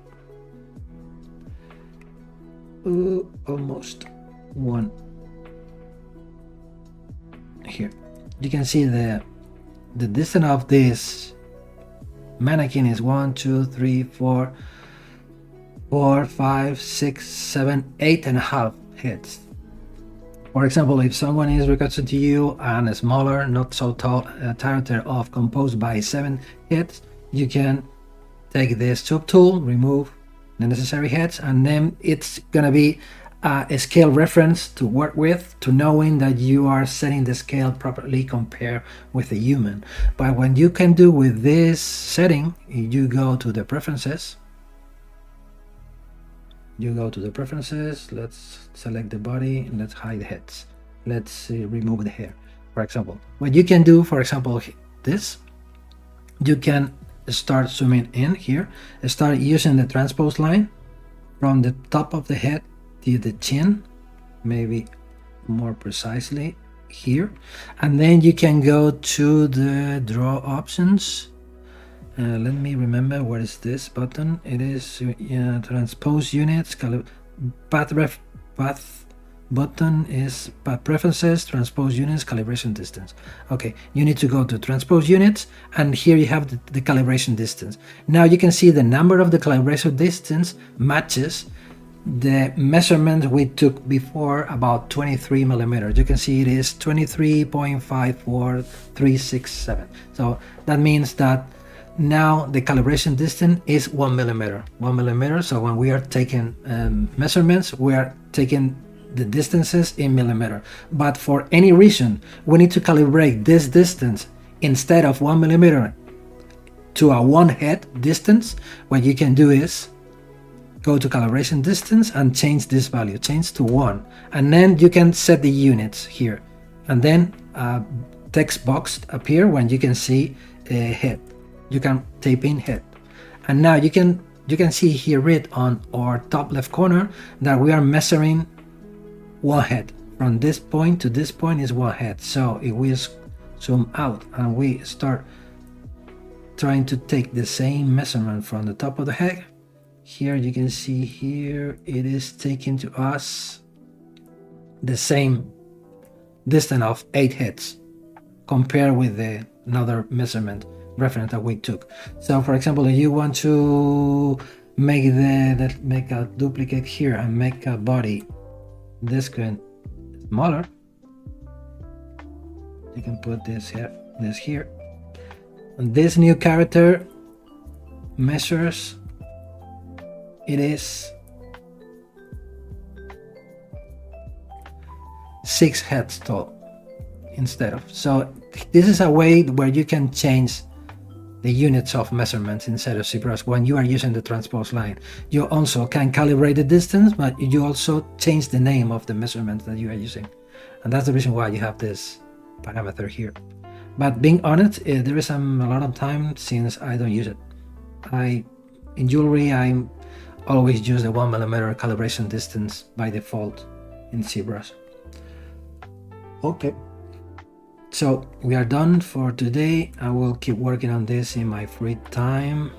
A: Ooh, almost one here. You can see the distance of this mannequin is 1, 2, 3, 4, 5, 6, 7, 8.5 heads. For example, if someone is requested to you and a smaller, not so tall character of composed by 7 heads, you can take this tube tool, remove the necessary heads, and then it's gonna be a scale reference to work with, to knowing that you are setting the scale properly compared with a human. But what you can do with this setting, you go to the preferences. Let's select the body, let's hide the heads, let's remove the hair. For example, what you can do, for example, this, you can start zooming in here, start using the transpose line from the top of the head to the chin, maybe more precisely here, and then you can go to the draw options. Let me remember, what is this button? It is transpose units, path button is path preferences, transpose units, calibration distance. Okay, you need to go to transpose units, and here you have the calibration distance. Now you can see the number of the calibration distance matches the measurement we took before, about 23 millimeters. You can see it is 23.54367. So that means that now the calibration distance is 1 millimeter. So when we are taking measurements, we are taking the distances in millimeter. But for any reason, we need to calibrate this distance instead of 1 millimeter to a 1 head distance. What you can do is go to calibration distance and change this value, change to 1, and then you can set the units here, and then text box appear when you can see a head. You can type in head, and now you can see here read on our top left corner that we are measuring 1 head. From this point to this point is 1 head. So if we zoom out and we start trying to take the same measurement from the top of the head, here you can see here it is taking to us the same distance of 8 heads compared with another measurement reference that we took. So for example, if you want to make make a duplicate here and make a body this screen smaller, you can put this here. And this new character measures, it is 6 heads tall instead of. So this is a way where you can change the units of measurements inside of ZBrush when you are using the transpose line. You also can calibrate the distance, but you also change the name of the measurements that you are using. And that's the reason why you have this parameter here. But being honest, there is a lot of time since I don't use it. In jewelry, I always use the 1mm calibration distance by default in ZBrush. Okay. So we are done for today. I will keep working on this in my free time,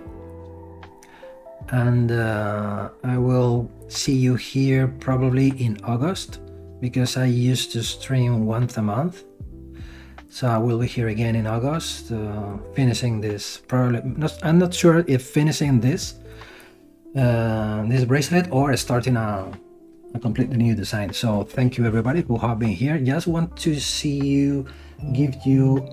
A: and I will see you here probably in August, because I used to stream once a month. So I will be here again in August, finishing this. I'm not sure if finishing this bracelet or starting a completely new design. So thank you everybody who have been here. Just want to give you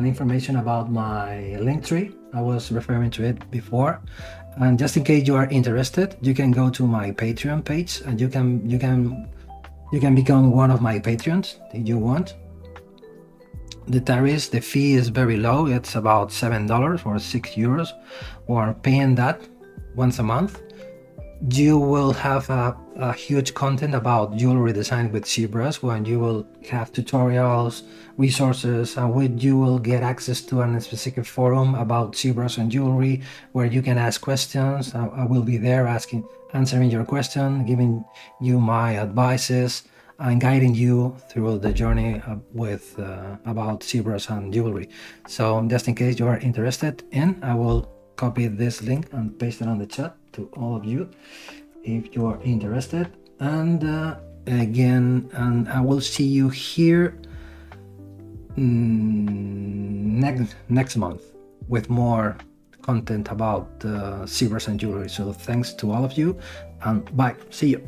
A: information about my LinkTree. I was referring to it before, and just in case you are interested, you can go to my Patreon page and you can become one of my patrons if you want. The fee is very low. It's about $7 or €6, or paying that once a month. You will have a huge content about jewelry design with ZBrush, when you will have tutorials, resources, and you will get access to a specific forum about ZBrush and jewelry, where you can ask questions. I will be there answering your question, giving you my advices, and guiding you through the journey about ZBrush and jewelry. So just in case you are interested I will copy this link and paste it on the chat to all of you if you are interested. And again, and I will see you here next month with more content about ZBrush and jewelry. So thanks to all of you, and bye. See you.